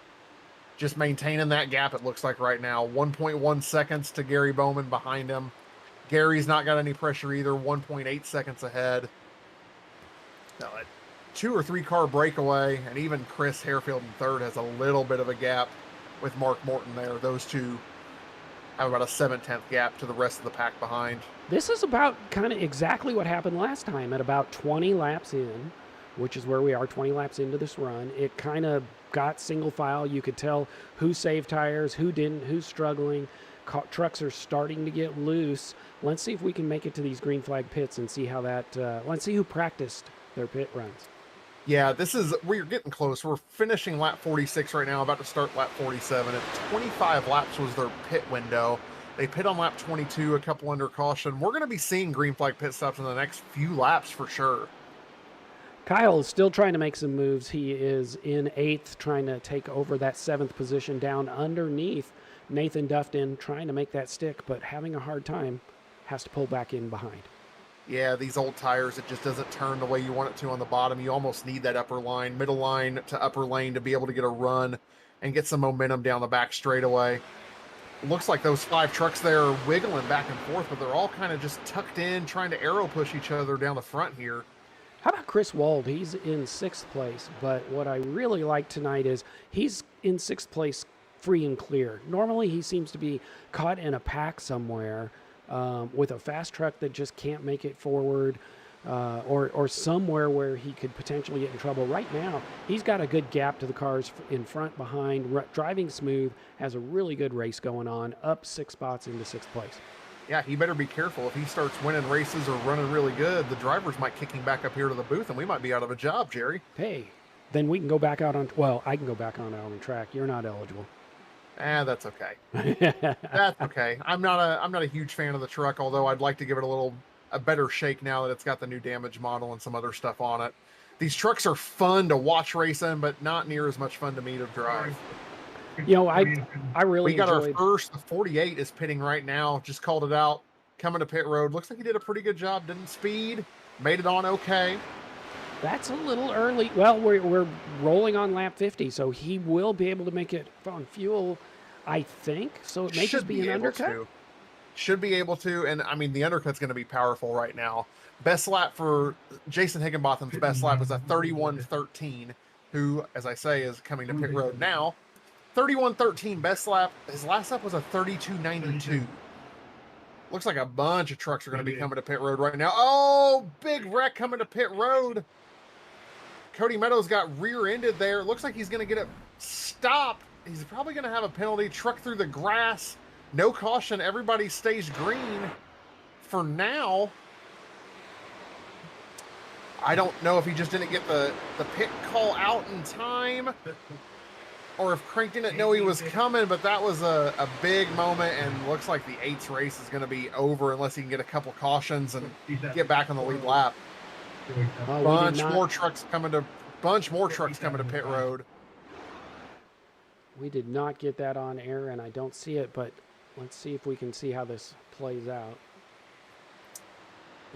maintaining that gap, it looks like right now. 1.1 seconds to Gary Bowman behind him. Gary's not got any pressure either, 1.8 seconds ahead. No, a 2 or 3 car breakaway, and even Chris Harefield in third has a little bit of a gap with Mark Morton there. Those two have about a 7/10 gap to the rest of the pack behind. This is about kind of exactly what happened last time at about 20 laps in, which is where we are, 20 laps into this run. It kind of got single file. You could tell who saved tires, who didn't, who's struggling. Trucks are starting to get loose. Let's see if we can make it to these green flag pits and see how that, let's see who practiced their pit runs. Yeah, we're getting close. We're finishing lap 46 right now, about to start lap 47. And 25 laps was their pit window. They pit on lap 22, a couple under caution. We're going to be seeing green flag pit stops in the next few laps for sure. Kyle is still trying to make some moves. He is in 8th, trying to take over that 7th position down underneath Nathan Dufton, trying to make that stick, but having a hard time, has to pull back in behind. Yeah, these old tires, it just doesn't turn the way you want it to on the bottom. You almost need that upper line, middle line to upper lane to be able to get a run and get some momentum down the back straightaway. Looks like those 5 trucks there are wiggling back and forth, but they're all kind of just tucked in, trying to arrow push each other down the front here. How about Chris Wald? He's in 6th place, but what I really like tonight is he's in 6th place free and clear. Normally he seems to be caught in a pack somewhere with a fast truck that just can't make it forward, or somewhere where he could potentially get in trouble. Right now, he's got a good gap to the cars in front, behind, driving smooth, has a really good race going on, up 6 spots into 6th place. Yeah, he better be careful. If he starts winning races or running really good, the drivers might kick him back up here to the booth, and we might be out of a job, Jerry. Hey, then we can go back out on, well, I can go back on the track. You're not eligible. That's okay. That's okay. I'm not a huge fan of the truck, although I'd like to give it a better shake now that it's got the new damage model and some other stuff on it. These trucks are fun to watch racing, but not near as much fun to me to drive. You know, I really we got enjoyed... our first. The 48 is pitting right now. Just called it out. Coming to pit road. Looks like he did a pretty good job. Didn't speed. Made it on okay. That's a little early. Well, we're rolling on lap 50, so he will be able to make it on fuel, I think. So it may just be an undercut. Should be able to. And I mean, the undercut's going to be powerful right now. Best lap for Jason Higginbotham's best lap was a 31:13, who, as I say, is coming to pit road now. 31:13 best lap. His last lap was a 32:92. Looks like a bunch of trucks are going to be coming to pit road right now. Oh, big wreck coming to pit road. Cody Meadows got rear-ended there. Looks like he's going to get a stop. He's probably going to have a penalty. Truck through the grass. No caution. Everybody stays green for now. I don't know if he just didn't get the pit call out in time, or if Crank didn't know he was coming, but that was a big moment, and looks like the 8th race is going to be over unless he can get a couple cautions and get back on the lead lap. Bunch more trucks coming to pit road. We did not get that on air, and I don't see it, but let's see if we can see how this plays out.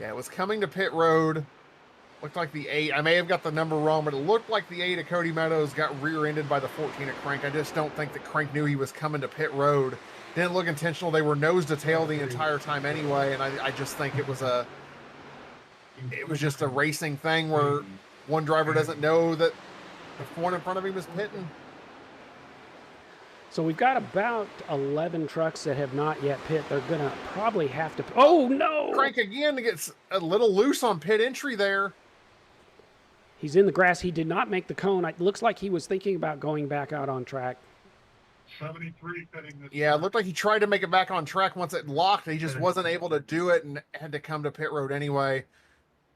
Yeah, it was coming to pit road. Looked like the 8. I may have got the number wrong, but it looked like the 8 of Cody Meadows got rear-ended by the 14 of Crank. I just don't think that Crank knew he was coming to pit road. Didn't look intentional. They were nose to tail the entire time anyway, and I just think it was just a racing thing where one driver doesn't know that the one in front of him is pitting. So we've got about 11 trucks that have not yet pit. They're going to probably have to... Oh, no! Crank again gets a little loose on pit entry there. He's in the grass. He did not make the cone. It looks like he was thinking about going back out on track. 73 pitting this. Yeah, it looked like he tried to make it back on track once it locked. He just wasn't able to do it and had to come to pit road anyway.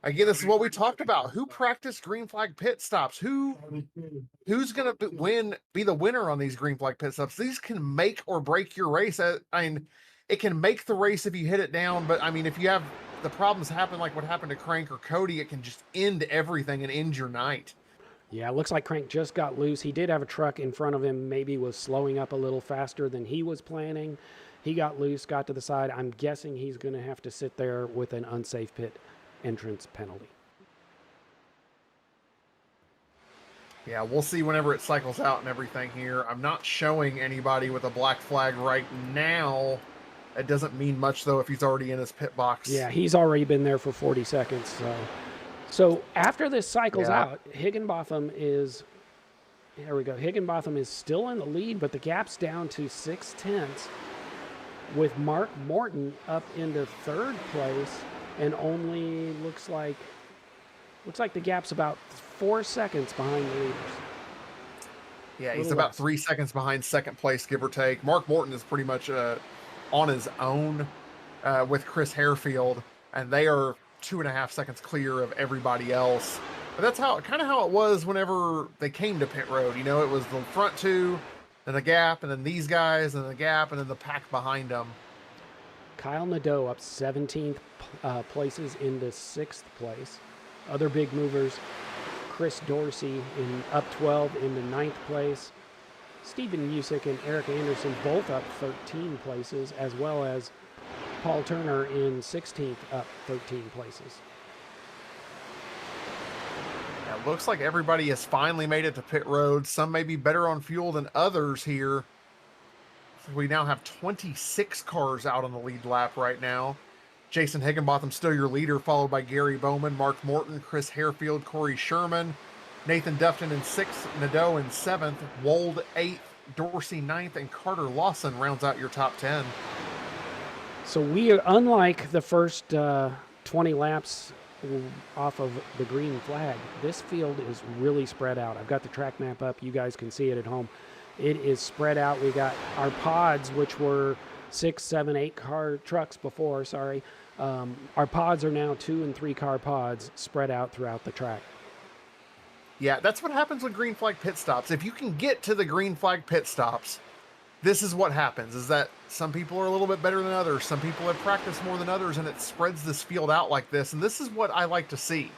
Again, this is what we talked about. Who practiced green flag pit stops? Who's going to be the winner on these green flag pit stops? These can make or break your race. I mean, it can make the race if you hit it down, but I mean, if you have the problems happen like what happened to Crank or Cody, it can just end everything and end your night. Yeah, it looks like Crank just got loose. He did have a truck in front of him, maybe was slowing up a little faster than he was planning. He got loose, got to the side. I'm guessing he's going to have to sit there with an unsafe pit entrance penalty. Yeah, we'll see whenever it cycles out and everything here. I'm not showing anybody with a black flag right now. It doesn't mean much, though, if he's already in his pit box. Yeah, he's already been there for 40 seconds. So after this cycles out, Higginbotham is, there we go. Higginbotham is still in the lead, but the gap's down to 6/10 with Mark Morton up into third place and only looks like the gap's about 4 seconds behind the leaders. Yeah, he's about 3 seconds behind second place, give or take. Mark Morton is pretty much on his own with Chris Harefield, and they are 2.5 seconds clear of everybody else. But that's kind of how it was whenever they came to pit road. You know, it was the front two, then the gap, and then these guys, and the gap, and then the pack behind them. Kyle Nadeau up 17 places into 6th place. Other big movers, Chris Dorsey up 12 into 9th place. Stephen Musick and Eric Anderson both up 13 places, as well as Paul Turner in 16th up 13 places. Yeah, it looks like everybody has finally made it to pit road. Some may be better on fuel than others here. We now have 26 cars out on the lead lap right now. Jason Higginbotham still your leader, followed by Gary Bowman, Mark Morton, Chris Harefield, Corey Sherman, Nathan Dufton in 6th, Nadeau in 7th, Wold 8th, Dorsey 9th, and Carter Lawson rounds out your top 10. So we are, unlike the first 20 laps off of the green flag, this field is really spread out. I've got the track map up. You guys can see it at home. It is spread out. We got our pods, which were 6, 7, 8 car trucks before, sorry. Our pods are now 2 and 3 car pods spread out throughout the track. Yeah, that's what happens with green flag pit stops. If you can get to the green flag pit stops, this is what happens, is that some people are a little bit better than others. Some people have practiced more than others, and it spreads this field out like this. And this is what I like to see.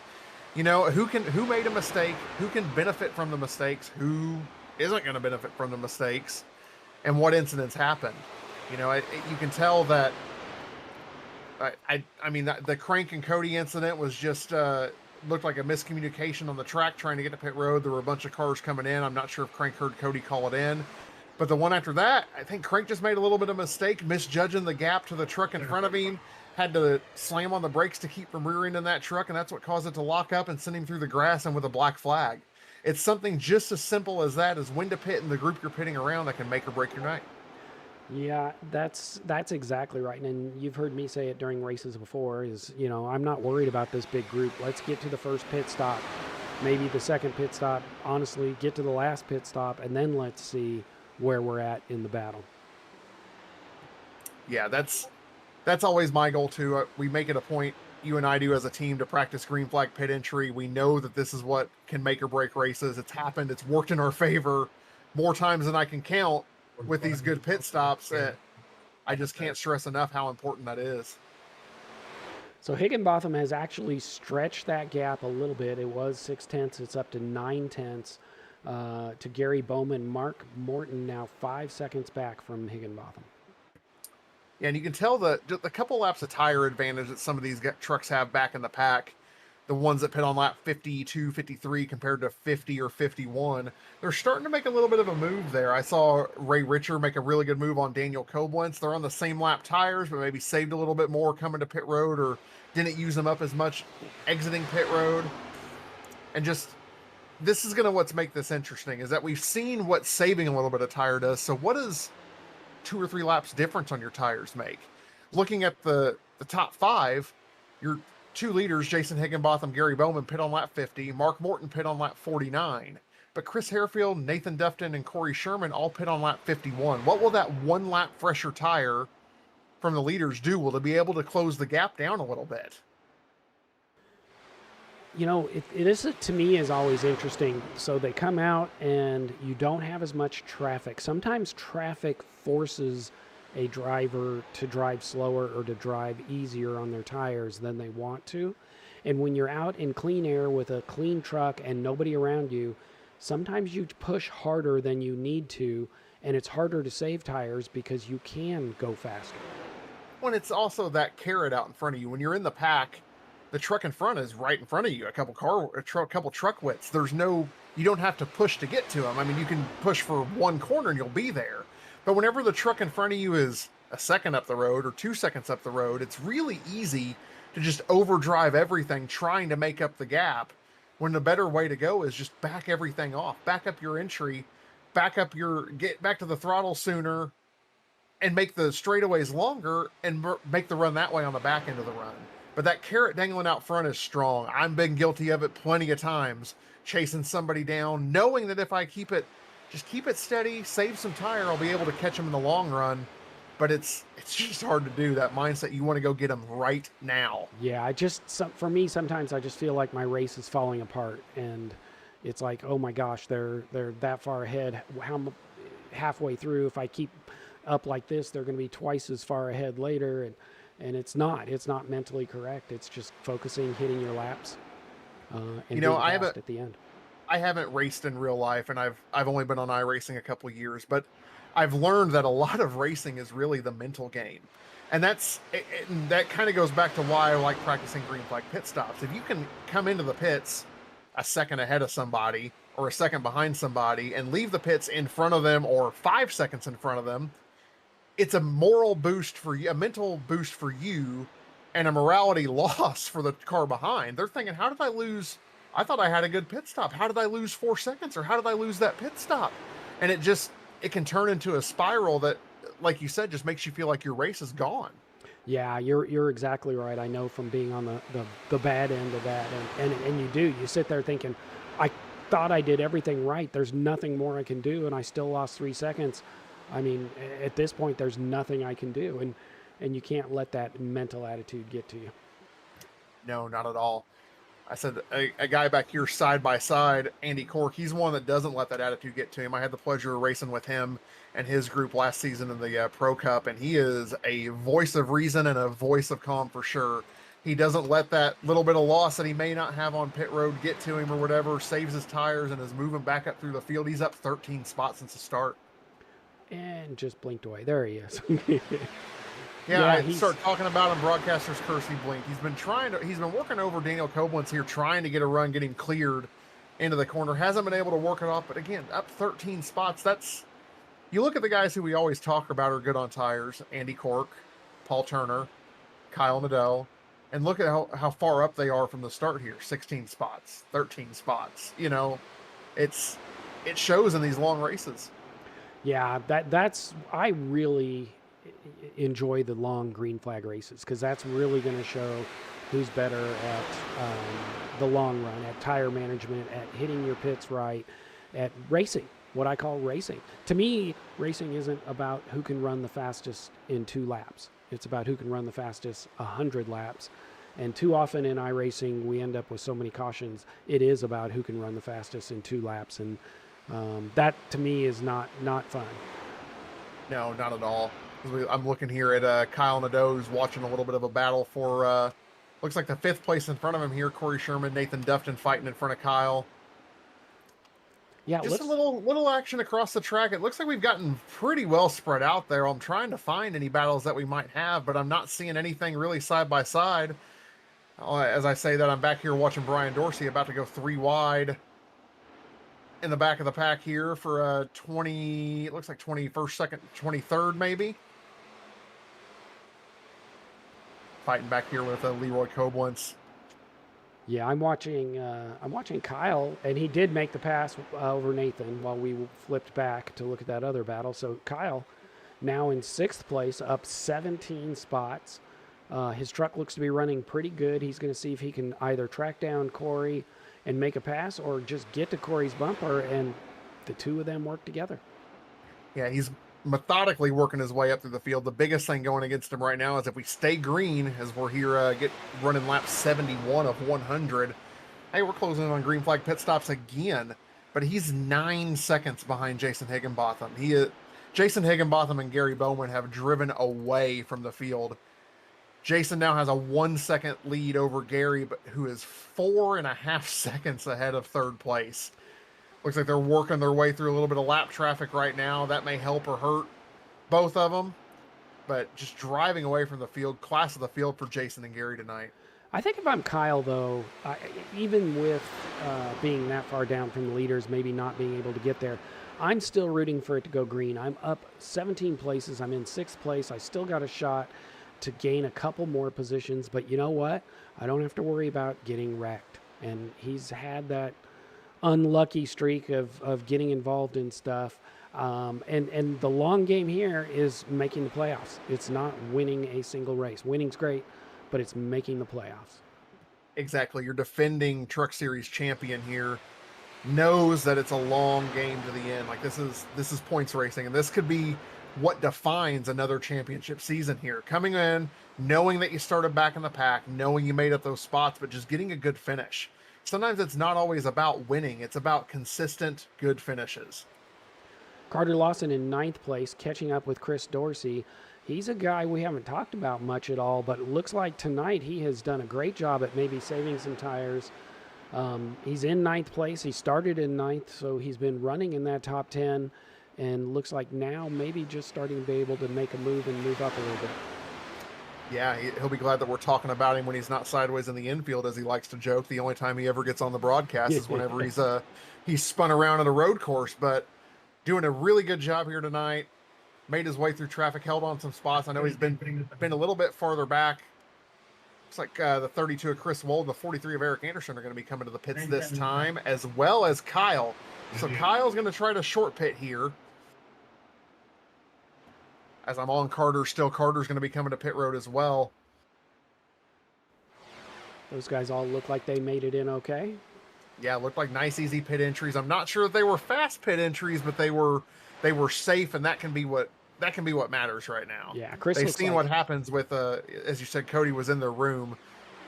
You know, who made a mistake, who can benefit from the mistakes, who isn't going to benefit from the mistakes, and what incidents happened. You know, you can tell that, I mean, the Crank and Cody incident was just, looked like a miscommunication on the track trying to get to pit road. There were a bunch of cars coming in. I'm not sure if Crank heard Cody call it in. But the one after that, I think Crank just made a little bit of a mistake, misjudging the gap to the truck in front of him. Had to slam on the brakes to keep from rear-ending that truck, and that's what caused it to lock up and send him through the grass and with a black flag. It's something just as simple as that, as when to pit and the group you're pitting around that can make or break your night. Yeah, that's exactly right. And you've heard me say it during races before is, you know, I'm not worried about this big group. Let's get to the first pit stop, maybe the second pit stop, honestly, get to the last pit stop, and then let's see where we're at in the battle. Yeah, that's always my goal too. We make it a point, you and I do as a team, to practice green flag pit entry. We know that this is what can make or break races. It's happened. It's worked in our favor more times than I can count with these good pit stops. I just can't stress enough how important that is. So Higginbotham has actually stretched that gap a little bit. It was 6/10. It's up to 9/10 to Gary Bowman. Mark Morton now 5 seconds back from Higginbotham. Yeah, and you can tell the couple laps of tire advantage that some of these trucks have back in the pack. The ones that pit on lap 52, 53 compared to 50 or 51. They're starting to make a little bit of a move there. I saw Ray Richer make a really good move on Daniel Koblenz. They're on the same lap tires, but maybe saved a little bit more coming to pit road, or didn't use them up as much exiting pit road. And just, this is going to what's make this interesting, is that we've seen what saving a little bit of tire does. So what does 2 or 3 laps difference on your tires make? Looking at the top 5, your 2 leaders, Jason Higginbotham, Gary Bowman, pit on lap 50. Mark Morton pit on lap 49. But Chris Harefield, Nathan Dufton, and Corey Sherman all pit on lap 51. What will that 1 lap fresher tire from the leaders do? Will they be able to close the gap down a little bit? It is, to me, is always interesting. So they come out and you don't have as much traffic. Sometimes traffic forces a driver to drive slower or to drive easier on their tires than they want to. And when you're out in clean air with a clean truck and nobody around you, sometimes you push harder than you need to, and it's harder to save tires because you can go faster. When it's also that carrot out in front of you. When you're in the pack, the truck in front is right in front of you. Couple truck widths. You don't have to push to get to them. I mean, you can push for one corner and you'll be there. But whenever the truck in front of you is a second up the road or 2 seconds up the road, it's really easy to just overdrive everything trying to make up the gap. When the better way to go is just back everything off, back up your entry, get back to the throttle sooner, and make the straightaways longer and make the run that way on the back end of the run. But that carrot dangling out front is strong. I've been guilty of it plenty of times, chasing somebody down, knowing that if I keep it steady, save some tire, I'll be able to catch them in the long run. But it's just hard to do, that mindset. You want to go get them right now. Yeah, for me, sometimes I just feel like my race is falling apart, and it's like, oh my gosh, they're that far ahead. Halfway through, if I keep up like this, they're going to be twice as far ahead later, and it's not mentally correct. It's just focusing, hitting your laps, and being fast at the end. I haven't raced in real life, and I've only been on iRacing a couple of years, but I've learned that a lot of racing is really the mental game. And that kind of goes back to why I like practicing green flag pit stops. If you can come into the pits a second ahead of somebody or a second behind somebody and leave the pits in front of them or 5 seconds in front of them, it's a moral boost for you, a mental boost for you, and a morality loss for the car behind. They're thinking, how did I lose? I thought I had a good pit stop. How did I lose 4 seconds? Or how did I lose that pit stop? And it can turn into a spiral that, like you said, just makes you feel like your race is gone. Yeah, you're exactly right. I know from being on the bad end of that, and you sit there thinking, I thought I did everything right. There's nothing more I can do, and I still lost 3 seconds. I mean, at this point, there's nothing I can do, and you can't let that mental attitude get to you. No, not at all. I said a guy back here side by side, Andy Cork, he's one that doesn't let that attitude get to him. I had the pleasure of racing with him and his group last season in the Pro Cup, and he is a voice of reason and a voice of calm for sure. He doesn't let that little bit of loss that he may not have on pit road get to him or whatever, saves his tires and is moving back up through the field. He's up 13 spots since the start. And just blinked away. There he is. Yeah, I start talking about him. Broadcaster's curse. He blinked. He's been working over Daniel Koblenz here, trying to get a run, get him cleared into the corner. Hasn't been able to work it off. But again, up 13 spots. You look at the guys who we always talk about are good on tires: Andy Cork, Paul Turner, Kyle Nadeau, and look at how far up they are from the start here. 16 spots, 13 spots. It shows in these long races. Yeah, I really enjoy the long green flag races, because that's really going to show who's better at the long run, at tire management, at hitting your pits right, at racing, what I call racing. To me, racing isn't about who can run the fastest in 2 laps. It's about who can run the fastest 100 laps. And too often in iRacing, we end up with so many cautions. It is about who can run the fastest in 2 laps. And that, to me, is not fun. No, not at all. I'm looking here at Kyle Nadeau, who's watching a little bit of a battle for, looks like the 5th place in front of him here. Corey Sherman, Nathan Dufton fighting in front of Kyle. Yeah, just a little action across the track. It looks like we've gotten pretty well spread out there. I'm trying to find any battles that we might have, but I'm not seeing anything really side by side. As I say that, I'm back here watching Brian Dorsey about to go 3 wide in the back of the pack here for 20, it looks like 21st, second, 23rd maybe. Fighting back here with Leroy Koblenz. Yeah, I'm watching Kyle, and he did make the pass over Nathan while we flipped back to look at that other battle. So Kyle now in 6th place, up 17 spots. His truck looks to be running pretty good. He's going to see if he can either track down Corey and make a pass, or just get to Corey's bumper, and the two of them work together. Yeah, he's methodically working his way up through the field. The biggest thing going against him right now is if we stay green, as we're here running lap 71 of 100, Hey, we're closing in on green flag pit stops again, but he's 9 seconds behind Jason Higginbotham. Jason Higginbotham and Gary Bowman have driven away from the field. Jason now has a 1 second lead over Gary, but who is 4.5 seconds ahead of third place. Looks like they're working their way through a little bit of lap traffic right now. That may help or hurt both of them, but just driving away from the field, class of the field for Jason and Gary tonight. I think if I'm Kyle, though, even with being that far down from the leaders, maybe not being able to get there, I'm still rooting for it to go green. I'm up 17 places. I'm in 6th place. I still got a shot to gain a couple more positions. But you know what? I don't have to worry about getting wrecked. And he's had that unlucky streak of getting involved in stuff. And the long game here is making the playoffs. It's not winning a single race. Winning's great, but it's making the playoffs. Exactly. Your defending Truck Series champion here knows that it's a long game to the end. Like this is points racing, and this could be what defines another championship season here. Coming in, knowing that you started back in the pack, knowing you made up those spots, but just getting a good finish. Sometimes it's not always about winning. It's about consistent, good finishes. Carter Lawson in 9th place, catching up with Chris Dorsey. He's a guy we haven't talked about much at all, but it looks like tonight he has done a great job at maybe saving some tires. He's in 9th place. He started in 9th, so he's been running in that top 10, and looks like now maybe just starting to be able to make a move and move up a little bit. Yeah, he'll be glad that we're talking about him when he's not sideways in the infield, as he likes to joke. The only time he ever gets on the broadcast is whenever he's spun around at a road course, but doing a really good job here tonight. Made his way through traffic, held on some spots. I know he's been a little bit farther back. Looks like the 32 of Chris Wold and the 43 of Eric Anderson are going to be coming to the pits this time, as well as Kyle. So Kyle's going to try to short pit here. As I'm on Carter, still Carter's going to be coming to pit road as well. Those guys all look like they made it in okay. Yeah, looked like nice, easy pit entries. I'm not sure if they were fast pit entries, but they were safe, and that can be what matters right now. Yeah, Chris. They've seen what happens with as you said, Cody was in their room.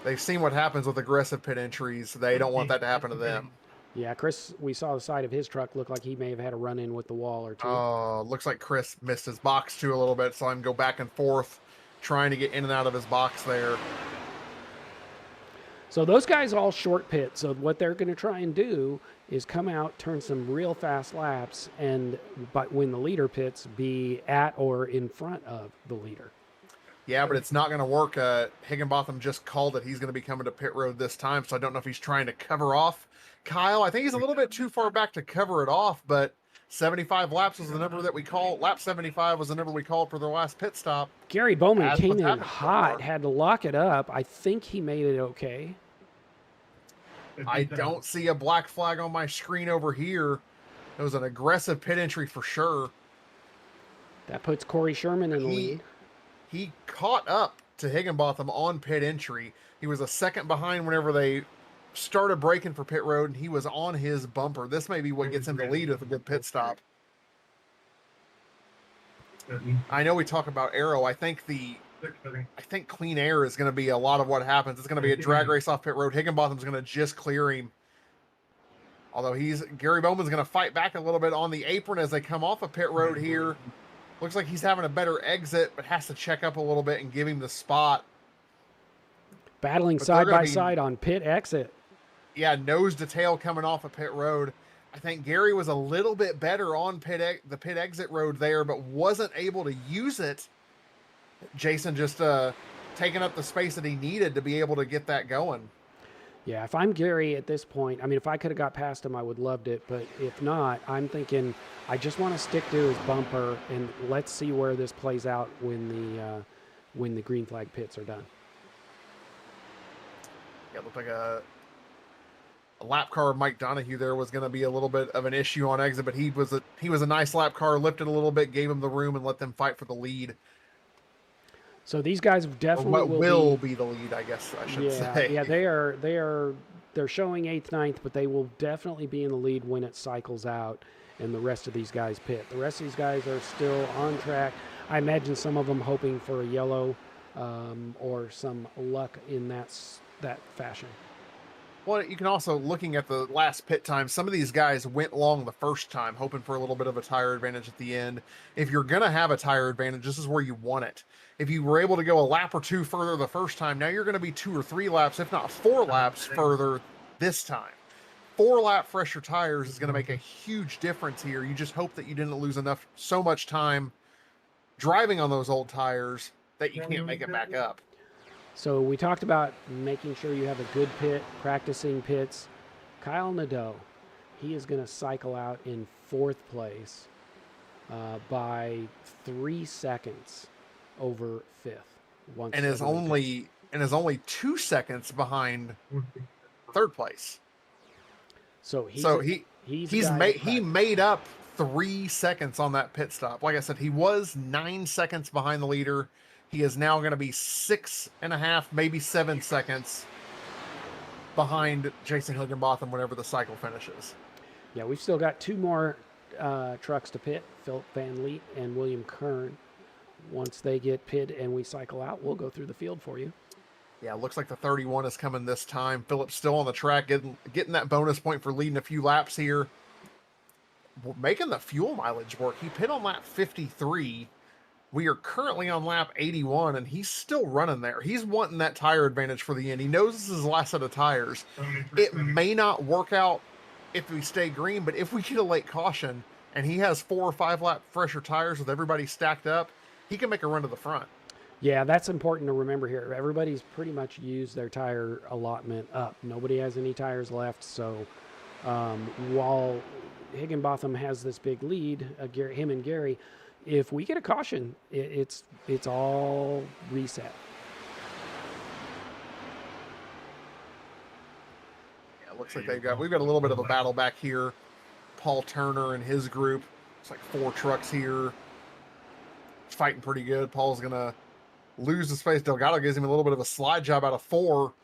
They've seen what happens with aggressive pit entries. They don't want that to happen to them. Yeah, Chris, we saw the side of his truck look like he may have had a run-in with the wall or two. Looks like Chris missed his box too a little bit, saw him go back and forth, trying to get in and out of his box there. So those guys all short pit. So what they're going to try and do is come out, turn some real fast laps, and but when the leader pits, be at or in front of the leader. Yeah, but it's not going to work. Higginbotham just called that he's going to be coming to pit road this time, so I don't know if he's trying to cover off Kyle. I think he's a little bit too far back to cover it off, but 75 laps was the number that we called. Lap 75 was the number we called for their last pit stop. Gary Bowman came in hot, had to lock it up. I think he made it okay. I don't see a black flag on my screen over here. It was an aggressive pit entry for sure. That puts Corey Sherman in the lead. He caught up to Higginbotham on pit entry. He was a second behind whenever they started braking for pit road, and he was on his bumper. This may be what gets him the lead with a good pit stop. I know we talk about aero. I think clean air is going to be a lot of what happens. It's going to be a drag race off pit road. Higginbotham's going to just clear him. Although Gary Bowman's going to fight back a little bit on the apron as they come off of pit road here. Looks like he's having a better exit, but has to check up a little bit and give him the spot. Battling side by side on pit exit. Yeah, nose to tail coming off of pit road. I think Gary was a little bit better on the pit exit road there, but wasn't able to use it. Jason just taking up the space that he needed to be able to get that going. Yeah, if I'm Gary at this point, I mean, if I could have got past him, I would loved it. But if not, I'm thinking I just want to stick to his bumper, and let's see where this plays out when the green flag pits are done. Yeah, it looked like a lap car of Mike Donahue there was going to be a little bit of an issue on exit, but he was a nice lap car, lifted a little bit, gave him the room, and let them fight for the lead. So these guys definitely will be the lead, I guess I should say. Yeah, they're showing 8th, 9th, but they will definitely be in the lead when it cycles out and the rest of these guys pit. The rest of these guys are still on track. I imagine some of them hoping for a yellow or some luck in that fashion. Well, you can also, looking at the last pit time, some of these guys went long the first time, hoping for a little bit of a tire advantage at the end. If you're going to have a tire advantage, this is where you want it. If you were able to go a lap or two further the first time, now you're going to be 2 or 3 laps, if not 4 laps further this time. 4-lap fresher tires is going to make a huge difference here. You just hope that you didn't lose so much time driving on those old tires that you can't make it back up. So we talked about making sure you have a good pit, practicing pits. Kyle Nadeau, he is going to cycle out in 4th place by 3 seconds over 5th. And is only 2 seconds behind 3rd place. So he made up 3 seconds on that pit stop. Like I said, he was 9 seconds behind the leader. He is now going to be 6.5, maybe 7 seconds behind Jason Higginbotham whenever the cycle finishes. Yeah, we've still got 2 more trucks to pit, Philip Van Leet and William Kern. Once they get pit and we cycle out, we'll go through the field for you. Yeah, looks like the 31 is coming this time. Philip's still on the track, getting that bonus point for leading a few laps here. Making the fuel mileage work. He pit on lap 53. We are currently on lap 81, and he's still running there. He's wanting that tire advantage for the end. He knows this is his last set of tires. It may not work out if we stay green, but if we get a late caution and he has 4 or 5 lap fresher tires with everybody stacked up, he can make a run to the front. Yeah, that's important to remember here. Everybody's pretty much used their tire allotment up. Nobody has any tires left, so while Higginbotham has this big lead, him and Gary, if we get a caution, it's all reset. Yeah, it looks like we've got a little bit of a battle back here. Paul Turner and his group. It's like 4 trucks here. It's fighting pretty good. Paul's gonna lose the space. Delgado gives him a little bit of a slide job out of 4.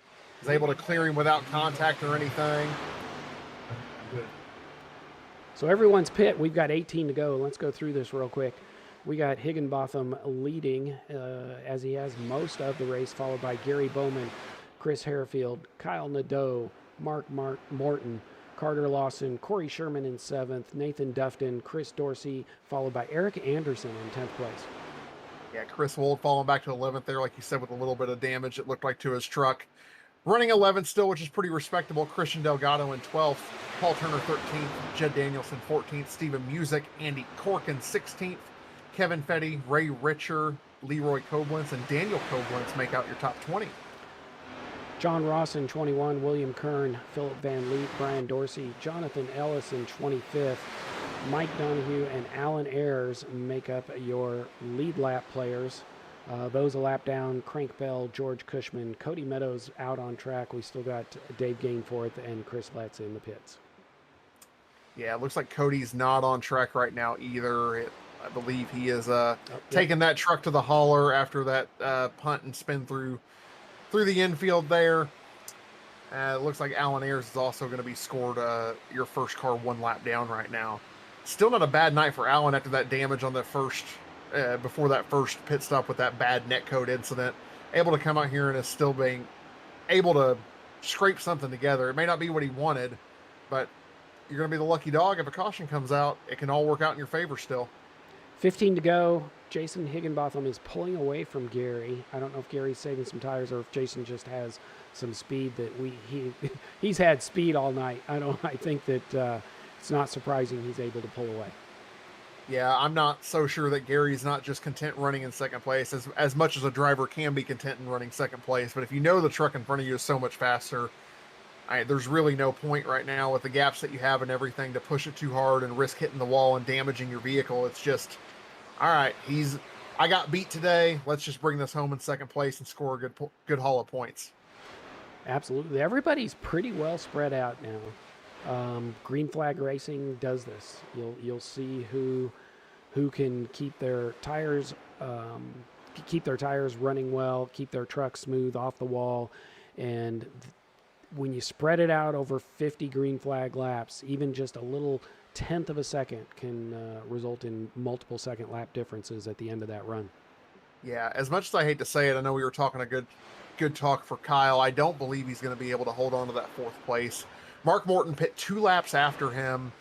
Is able to clear him without contact or anything. So everyone's pit. We've got 18 to go. Let's go through this real quick. We got Higginbotham leading as he has most of the race, followed by Gary Bowman, Chris Harefield, Kyle Nadeau, Mark Morton, Carter Lawson, Corey Sherman in 7th, Nathan Dufton, Chris Dorsey, followed by Eric Anderson in 10th place. Yeah, Chris Wold falling back to 11th there, like you said, with a little bit of damage, it looked like, to his truck. Running 11th still, which is pretty respectable. Christian Delgado in 12th, Paul Turner 13th, Jed Danielson 14th, Stephen Music, Andy Corkin 16th, Kevin Fetty, Ray Richer, Leroy Koblenz, and Daniel Koblenz make out your top 20. John Ross in 21, William Kern, Philip Van Leet, Brian Dorsey, Jonathan Ellis in 25th, Mike Donahue and Alan Ayers make up your lead lap players. Those a lap down, Crank Bell, George Cushman, Cody Meadows out on track. We still got Dave Gainforth and Chris Letts in the pits. Yeah, it looks like Cody's not on track right now either. I believe he is taking that truck to the hauler after that punt and spin through the infield there. It looks like Alan Ayers is also going to be scored your first car 1 lap down right now. Still not a bad night for Alan after that damage on the first before that first pit stop with that bad netcode incident. Able to come out here and is still being able to scrape something together. It may not be what he wanted, but you're going to be the lucky dog. If a caution comes out, it can all work out in your favor still. 15 to go. Jason Higginbotham is pulling away from Gary. I don't know if Gary's saving some tires or if Jason just has some speed that he's had speed all night. I think that it's not surprising he's able to pull away. Yeah, I'm not so sure that Gary's not just content running in second place, as much as a driver can be content in running second place. But if you know the truck in front of you is so much faster, there's really no point right now with the gaps that you have and everything to push it too hard and risk hitting the wall and damaging your vehicle. It's just, all right, I got beat today. Let's just bring this home in second place and score a good haul of points. Absolutely. Everybody's pretty well spread out now. Green Flag Racing does this. You'll see who can keep their tires running well, keep their truck smooth off the wall, and when you spread it out over 50 green flag laps, even just a little tenth of a second can result in multiple second lap differences at the end of that run. Yeah, as much as I hate to say it, I know we were talking a good good talk for Kyle. I don't believe he's going to be able to hold on to that fourth place. Mark Morton pit 2 laps after him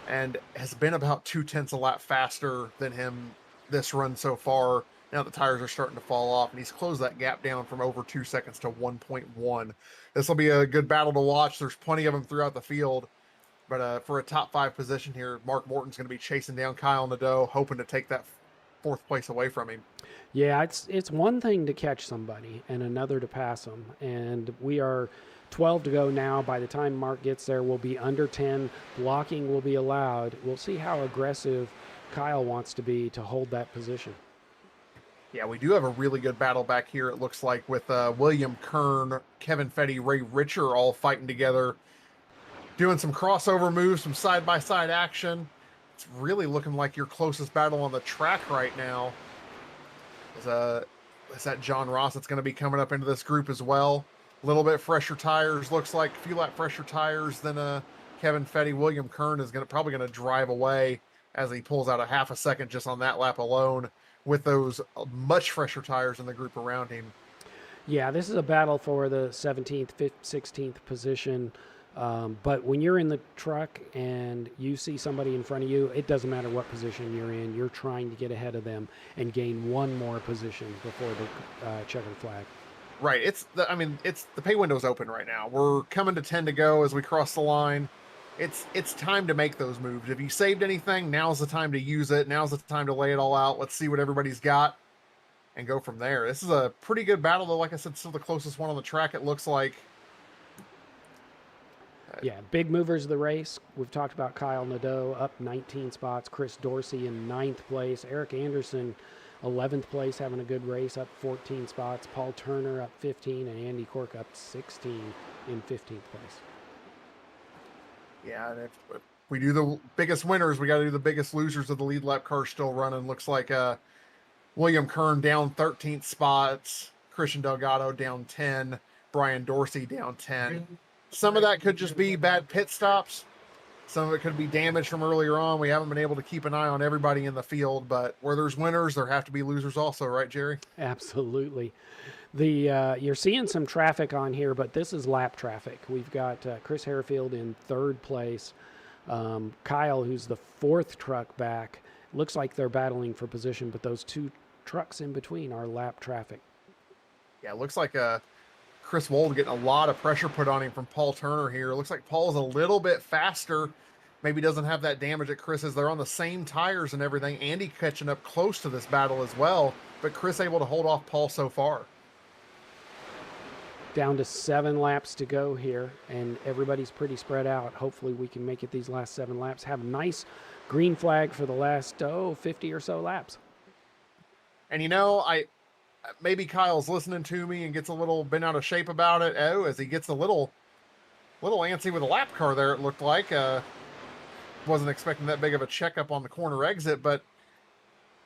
and has been about 0.2 a lap faster than him this run so far. Now the tires are starting to fall off, and he's closed that gap down from over 2 seconds to 1.1. This will be a good battle to watch. There's plenty of them throughout the field. But for a top 5 position here, Mark Morton's going to be chasing down Kyle Nadeau, hoping to take that fourth place away from him. Yeah, it's one thing to catch somebody and another to pass them. And we are 12 to go now. By the time Mark gets there, we'll be under 10. Blocking will be allowed. We'll see how aggressive Kyle wants to be to hold that position. Yeah, we do have a really good battle back here, it looks like, with William Kern, Kevin Fetty, Ray Richer all fighting together, doing some crossover moves, some side-by-side action. It's really looking like your closest battle on the track right now. Is that John Ross that's going to be coming up into this group as well. A little bit fresher tires, looks like. A few lap fresher tires than Kevin Fetty. William Kern is probably going to drive away as he pulls out a half a second just on that lap alone with those much fresher tires in the group around him. Yeah, this is a battle for the 17th, 16th position. But when you're in the truck and you see somebody in front of you, it doesn't matter what position you're in. You're trying to get ahead of them and gain one more position before the checkered flag. Right. The pay window's open right now. We're coming to 10 to go as we cross the line. It's time to make those moves. If you saved anything, now's the time to use it. Now's the time to lay it all out. Let's see what everybody's got and go from there. This is a pretty good battle, though. Like I said, still the closest one on the track, it looks like. Yeah, big movers of the race. We've talked about Kyle Nadeau up 19 spots. Chris Dorsey in 9th place. Eric Anderson, 11th place, having a good race, up 14 spots. Paul Turner up 15, and Andy Cork up 16 in 15th place. Yeah, and if we do the biggest winners, we got to do the biggest losers of the lead lap car still running. Looks like William Kern down 13 spots. Christian Delgado down 10. Brian Dorsey down 10. Some of that could just be bad pit stops. Some of it could be damage from earlier on. We haven't been able to keep an eye on everybody in the field, but where there's winners, there have to be losers also, right, Jerry? Absolutely. You're seeing some traffic on here, but this is lap traffic. We've got Chris Harefield in 3rd place. Kyle, who's the 4th truck back. Looks like they're battling for position, but those 2 trucks in between are lap traffic. Yeah, it looks like Chris Wold getting a lot of pressure put on him from Paul Turner here. It looks like Paul's a little bit faster. Maybe doesn't have that damage that Chris is. They're on the same tires and everything. Andy catching up close to this battle as well, but Chris able to hold off Paul so far. Down to 7 laps to go here, and everybody's pretty spread out. Hopefully we can make it these last 7 laps. Have a nice green flag for the last 50 or so laps. And maybe Kyle's listening to me and gets a little bent out of shape about it. As he gets a little antsy with a lap car there, it looked like. Wasn't expecting that big of a checkup on the corner exit, but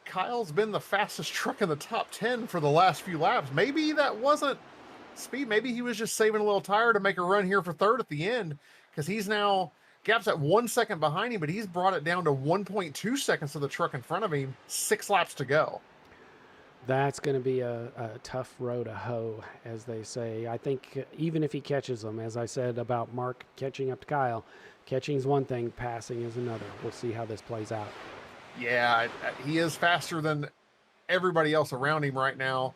Kyle's been the fastest truck in the top 10 for the last few laps. Maybe that wasn't speed. Maybe he was just saving a little tire to make a run here for 3rd at the end, because he's now gap's at 1 second behind him, but he's brought it down to 1.2 seconds to the truck in front of him. 6 laps to go. That's going to be a tough row to hoe, as they say. I think even if he catches them, as I said about Mark catching up to Kyle, catching is one thing, passing is another. We'll see how this plays out. Yeah, he is faster than everybody else around him right now.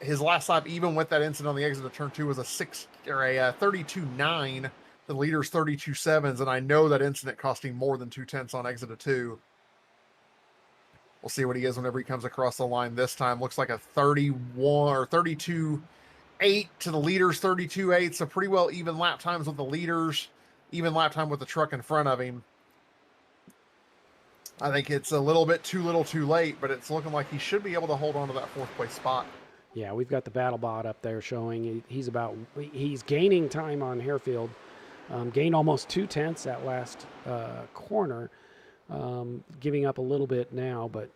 His last lap, even with that incident on the exit of turn 2, was a 32.9. The leader's 32.7s, and I know that incident cost him more than 0.2 on exit of 2. We'll see what he is whenever he comes across the line this time. Looks like a 31 or 32.8 to the leaders, 32.8. So pretty well even lap times with the leaders, even lap time with the truck in front of him. I think it's a little bit too little too late, but it's looking like he should be able to hold on to that 4th place spot. Yeah, we've got the battle bot up there showing he's gaining time on Harefield. Gained almost 0.2 that last corner. Giving up a little bit now, but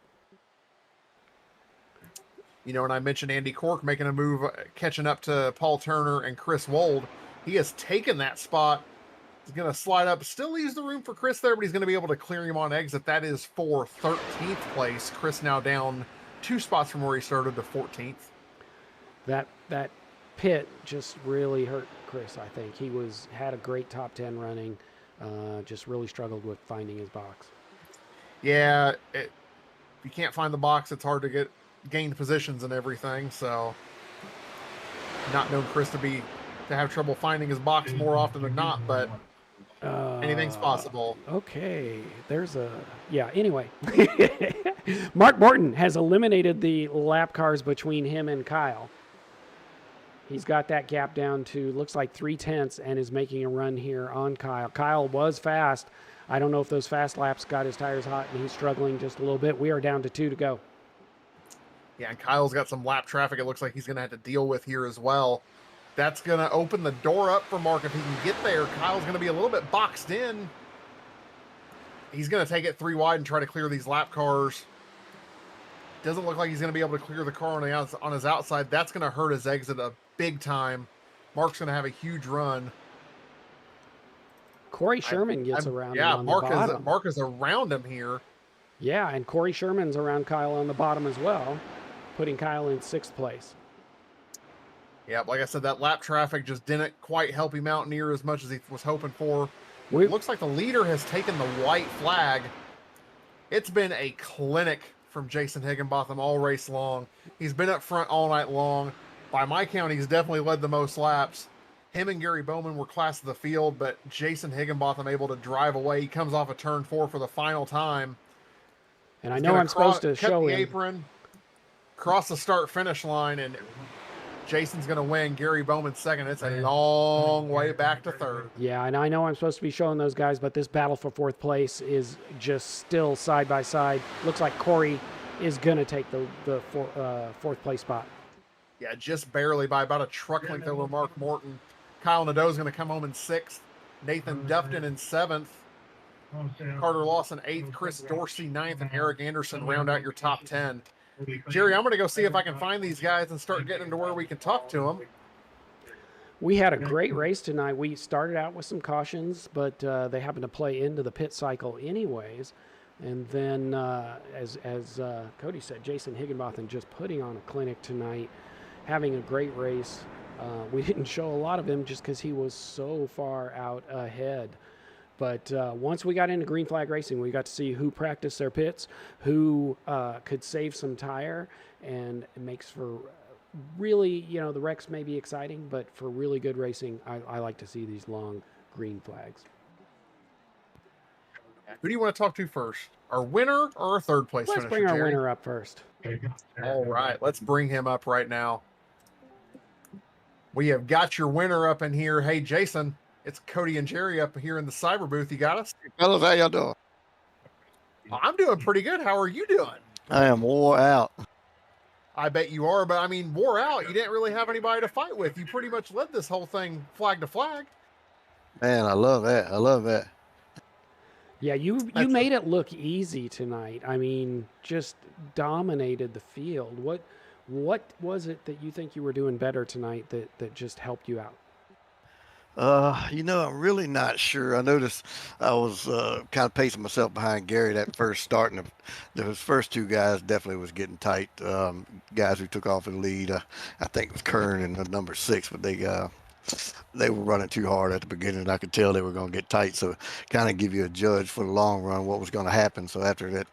and I mentioned Andy Cork making a move, catching up to Paul Turner and Chris Wold. He has taken that spot. He's going to slide up. Still leaves the room for Chris there, but he's going to be able to clear him on exit. That is for 13th place. Chris now down 2 spots from where he started to 14th. That pit just really hurt Chris. I think he had a great top 10 running, just really struggled with finding his box. Yeah, if you can't find the box, it's hard to gain positions and everything. So, not known Chris to have trouble finding his box more often than not, but anything's possible. Okay, anyway. Mark Morton has eliminated the lap cars between him and Kyle. He's got that gap down to, looks like 3/10 and is making a run here on Kyle. Kyle was fast. I don't know if those fast laps got his tires hot and he's struggling just a little bit. We are down to 2 to go. Yeah, and Kyle's got some lap traffic it looks like he's going to have to deal with here as well. That's going to open the door up for Mark if he can get there. Kyle's going to be a little bit boxed in. He's going to take it 3 wide and try to clear these lap cars. Doesn't look like he's going to be able to clear the car on his outside. That's going to hurt his exit a big time. Mark's going to have a huge run. Corey Sherman gets around him on the bottom. Mark is around him here. Yeah, and Corey Sherman's around Kyle on the bottom as well, putting Kyle in 6th place. Yeah, like I said, that lap traffic just didn't quite help him out near as much as he was hoping for. It looks like the leader has taken the white flag. It's been a clinic from Jason Higginbotham all race long. He's been up front all night long. By my count, he's definitely led the most laps. Him and Gary Bowman were class of the field, but Jason Higginbotham able to drive away. He comes off of turn 4 for the final time. And I know I'm supposed to show the him. Apron, cross the start-finish line, and Jason's going to win. Gary Bowman second. It's a long way back to third. Yeah, and I know I'm supposed to be showing those guys, but this battle for 4th place is just still side by side. Looks like Corey is going to take the 4th place spot. Yeah, just barely by about a truck length over Mark Morton. Kyle Nadeau is going to come home in 6th. Nathan Dufton in 7th. Carter Lawson 8th. Chris Dorsey 9th. And Eric Anderson round out your top 10. Jerry, I'm going to go see if I can find these guys and start getting them to where we can talk to them. We had a great race tonight. We started out with some cautions, but they happened to play into the pit cycle anyways. And then, as Cody said, Jason Higginbotham just putting on a clinic tonight, having a great race. We didn't show a lot of him just because he was so far out ahead. But once we got into green flag racing, we got to see who practiced their pits, who could save some tire, and it makes for really, the wrecks may be exciting, but for really good racing, I like to see these long green flags. Who do you want to talk to first? Our winner or our 3rd place Let's finisher, bring our Jerry? winner up first. All right, let's bring him up right now. We have got your winner up in here. Hey, Jason, it's Cody and Jerry up here in the cyber booth. You got us? Fellas, how y'all doing? I'm doing pretty good. How are you doing? I am wore out. I bet you are, but I mean, wore out. You didn't really have anybody to fight with. You pretty much led this whole thing flag to flag. Man, I love that. I love that. Yeah, you made it look easy tonight. I mean, just dominated the field. What was it that you think you were doing better tonight that just helped you out? I'm really not sure. I noticed I was kind of pacing myself behind Gary that first start, and those first 2 guys definitely was getting tight. Guys who took off in the lead, I think it was Kern and number 6, but they were running too hard at the beginning, and I could tell they were going to get tight. So kind of give you a judge for the long run what was going to happen. So after that,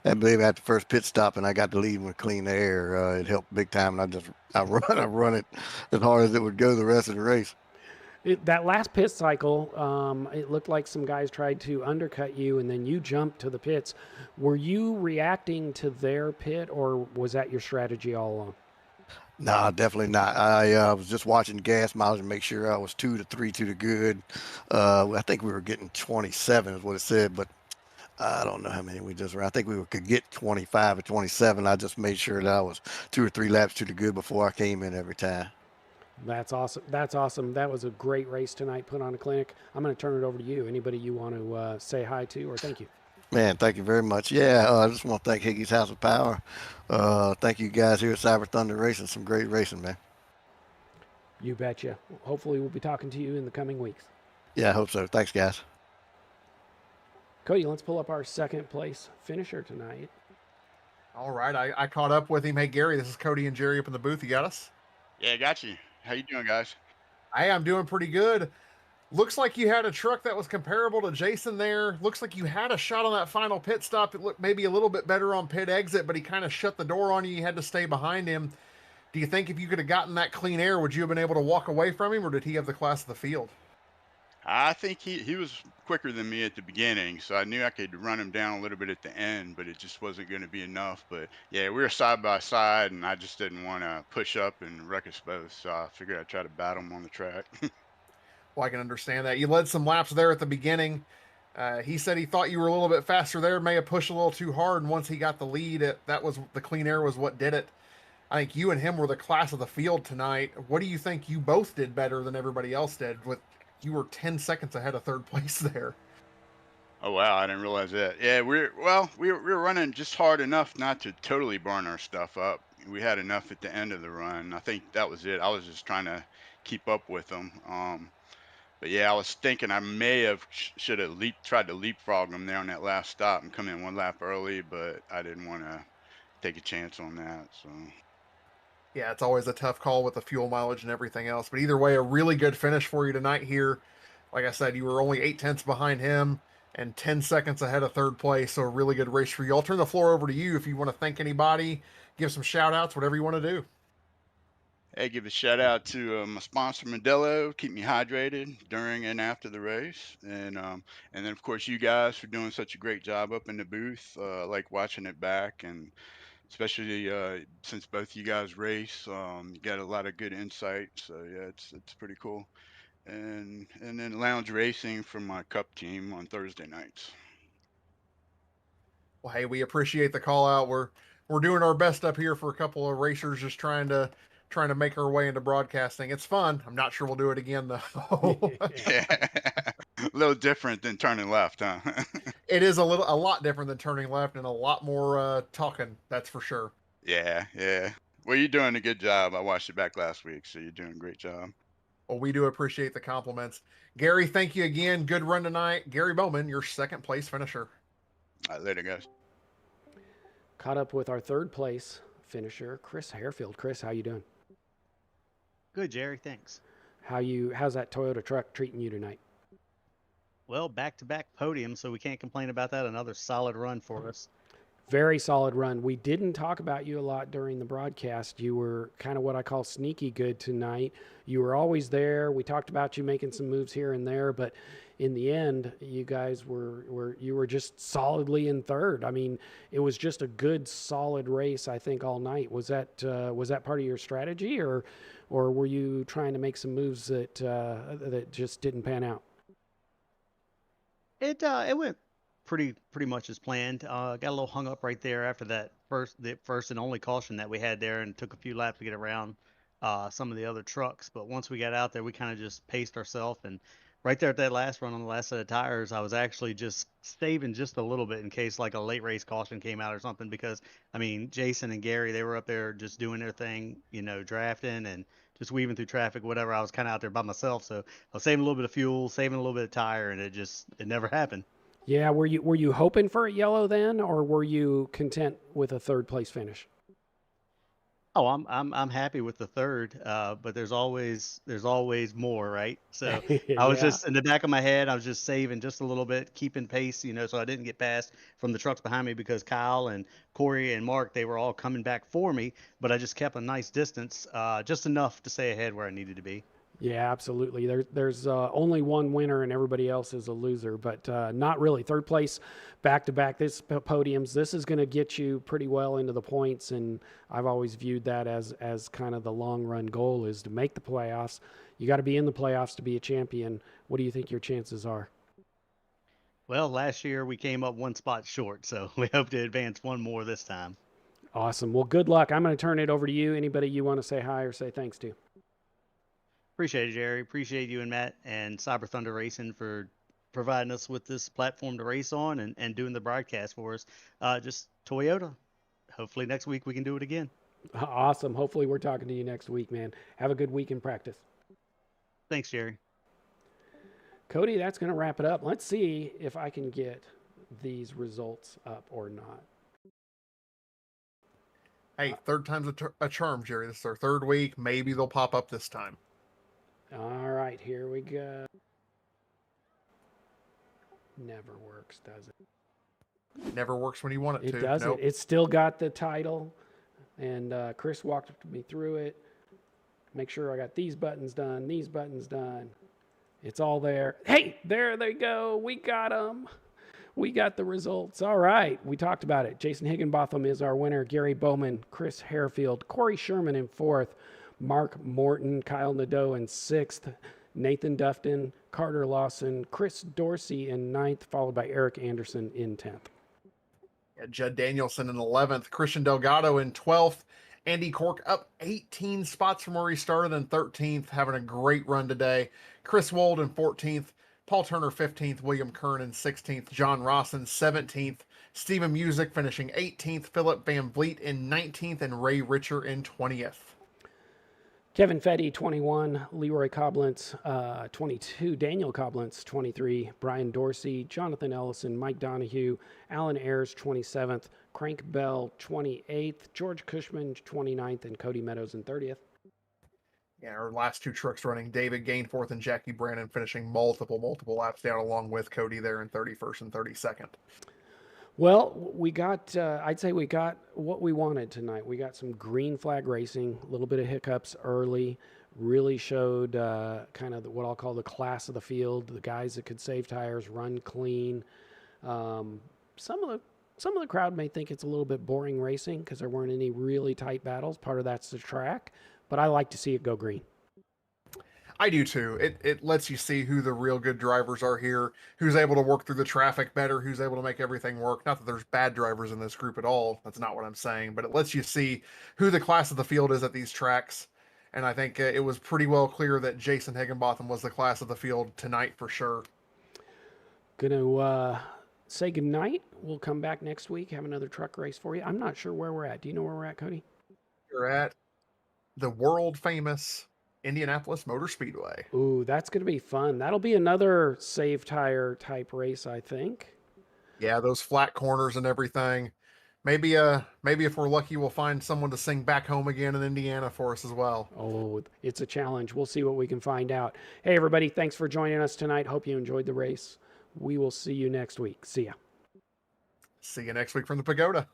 I believe at the first pit stop, and I got the lead with clean air, it helped big time. And I run it as hard as it would go the rest of the race. That last pit cycle, it looked like some guys tried to undercut you, and then you jumped to the pits. Were you reacting to their pit, or was that your strategy all along? No, definitely not. I was just watching gas mileage and make sure I was 2 to 3 to the good. I think we were getting 27 is what it said, but I don't know how many we just ran. I think we could get 25 or 27. I just made sure that I was 2 or 3 laps to the good before I came in every time. That's awesome. That's awesome. That was a great race tonight, put on a clinic. I'm going to turn it over to you. Anybody you want to say hi to or thank you? Man, thank you very much. Yeah, I just want to thank Higgy's House of Power. Thank you guys here at Cyber Thunder Racing. Some great racing, man. You betcha. Hopefully we'll be talking to you in the coming weeks. Yeah, I hope so. Thanks, guys. Cody, let's pull up our 2nd place finisher tonight. All right, I caught up with him. Hey, Gary, this is Cody and Jerry up in the booth. You got us? Yeah, got you. How you doing, guys? Hey, I'm doing pretty good. Looks like you had a truck that was comparable to Jason there. Looks like you had a shot on that final pit stop. It looked maybe a little bit better on pit exit, but he kind of shut the door on you. You had to stay behind him. Do you think if you could have gotten that clean air, would you have been able to walk away from him, or did he have the class of the field? I think he was quicker than me at the beginning, so I knew I could run him down a little bit at the end, but it just wasn't going to be enough. But yeah, we were side by side, and I just didn't want to push up and wreck us both, so I figured I'd try to battle him on the track. Well, I can understand that. You led some laps there at the beginning. He said he thought you were a little bit faster there, may have pushed a little too hard, and once he got the lead, that was the clean air was what did it. I think you and him were the class of the field tonight. What do you think you both did better than everybody else did? With you were 10 seconds ahead of third place there. Oh wow, I didn't realize that. Yeah, we were running just hard enough not to totally burn our stuff up. We had enough at the end of the run. I think that was it. I was just trying to keep up with them. But yeah, I was thinking I may have should have tried to leapfrog them there on that last stop and come in one lap early, but I didn't want to take a chance on that. So Yeah, it's always a tough call with the fuel mileage and everything else. But either way, a really good finish for you tonight here. Like I said, you were only 8 tenths behind him and 10 seconds ahead of third place. So a really good race for you. I'll turn the floor over to you if you want to thank anybody, give some shout outs, whatever you want to do. hey, give a shout out to my sponsor Modelo, keep me hydrated during and after the race, and then of course you guys for doing such a great job up in the booth. I like watching it back, and especially since both you guys race, you got a lot of good insight. So yeah, it's pretty cool. And then lounge racing for my cup team on Thursday nights. Well, hey, we appreciate the call out. We're doing our best up here for a couple of racers, just trying to make our way into broadcasting. It's fun. I'm not sure we'll do it again though. Yeah, a little different than turning left, huh? It is a lot different than turning left and a lot more talking. That's for sure. Yeah, yeah. Well, you're doing a good job. I watched it back last week, so you're doing a great job. Well, we do appreciate the compliments. Gary, thank you again. Good run tonight. Gary Bowman, your second place finisher. All right, later, guys. Caught up with our third place finisher, Chris Harefield. Chris, how you doing? Good, Jerry. Thanks. How's that Toyota truck treating you tonight? Well, back-to-back podium, so we can't complain about that. Another solid run for us. Very solid run. We didn't talk about you a lot during the broadcast. You were kind of what I call sneaky good tonight. You were always there. We talked about you making some moves here and there, but in the end, you guys were just solidly in third. I mean, it was just a good, solid race. I think all night. Was that part of your strategy, or were you trying to make some moves that just didn't pan out? It went pretty much as planned. Got a little hung up right there after the first and only caution that we had there, and took a few laps to get around some of the other trucks. But once we got out there, we kind of just paced ourselves. And right there at that last run on the last set of tires, I was actually just saving just a little bit in case like a late race caution came out or something. Because I mean, Jason and Gary, they were up there just doing their thing, drafting and just weaving through traffic, whatever. I was kind of out there by myself, so I was saving a little bit of fuel, saving a little bit of tire, and it never happened. Yeah, were you hoping for a yellow then, or were you content with a third place finish? Oh, I'm happy with the third, but there's always more, right? So I was Yeah. just in the back of my head, I was just saving just a little bit, keeping pace, so I didn't get past from the trucks behind me because Kyle and Corey and Mark, they were all coming back for me, but I just kept a nice distance, just enough to stay ahead where I needed to be. Yeah, absolutely. There's only one winner and everybody else is a loser, but not really. Third place, back to back. This podiums. This is going to get you pretty well into the points, and I've always viewed that as kind of the long run goal is to make the playoffs. You got to be in the playoffs to be a champion. What do you think your chances are? Well, last year we came up one spot short, so we hope to advance one more this time. Awesome. Well, good luck. I'm going to turn it over to you. Anybody you want to say hi or say thanks to? Appreciate it, Jerry. Appreciate you and Matt and Cyber Thunder Racing for providing us with this platform to race on and doing the broadcast for us. Just Toyota. Hopefully next week we can do it again. Awesome. Hopefully we're talking to you next week, man. Have a good week in practice. Thanks, Jerry. Cody, that's going to wrap it up. Let's see if I can get these results up or not. Hey, third time's a charm, Jerry. This is our third week. Maybe they'll pop up this time. All right, here we go. Never works, does it? Never works when you want it to. It doesn't. Nope. It's still got the title, and Chris walked me through it. Make sure I got these buttons done, these buttons done. It's all there. Hey, there they go. We got them. We got the results. All right. We talked about it. Jason Higginbotham is our winner. Gary Bowman, Chris Harefield, Corey Sherman in fourth, Mark Morton, Kyle Nadeau in sixth, Nathan Dufton, Carter Lawson, Chris Dorsey in ninth, followed by Eric Anderson in 10th. Yeah, Judd Danielson in 11th, Christian Delgado in 12th, Andy Cork up 18 spots from where he started in 13th, having a great run today. Chris Wold in 14th, Paul Turner 15th, William Kern in 16th, John Ross in 17th, Stephen Music finishing 18th, Philip Van Vliet in 19th, and Ray Richer in 20th. Kevin Fetty, 21, Leroy Coblentz, 22, Daniel Coblentz, 23, Brian Dorsey, Jonathan Ellison, Mike Donahue, Alan Ayers, 27th, Crank Bell, 28th, George Cushman, 29th, and Cody Meadows in 30th. Yeah, our last two trucks running, David Gainforth and Jackie Brannon finishing multiple laps down along with Cody there in 31st and 32nd. Well, we got, I'd say we got what we wanted tonight. We got some green flag racing, a little bit of hiccups early, really showed kind of what I'll call the class of the field, the guys that could save tires, run clean. Some of the crowd may think it's a little bit boring racing because there weren't any really tight battles. Part of that's the track, but I like to see it go green. I do too. It lets you see who the real good drivers are here, who's able to work through the traffic better, who's able to make everything work. Not that there's bad drivers in this group at all. That's not what I'm saying, but it lets you see who the class of the field is at these tracks. And I think it was pretty well clear that Jason Higginbotham was the class of the field tonight for sure. Gonna say goodnight. We'll come back next week, have another truck race for you. I'm not sure where we're at. Do you know where we're at, Cody? You're at the world famous Indianapolis Motor Speedway. Ooh, that's going to be fun. That'll be another save tire type race, I think. Yeah, those flat corners and everything. Maybe if we're lucky, we'll find someone to sing Back Home Again in Indiana for us as well. Oh, it's a challenge. We'll see what we can find out. Hey, everybody, thanks for joining us tonight. Hope you enjoyed the race. We will see you next week. See ya. See you next week from the Pagoda.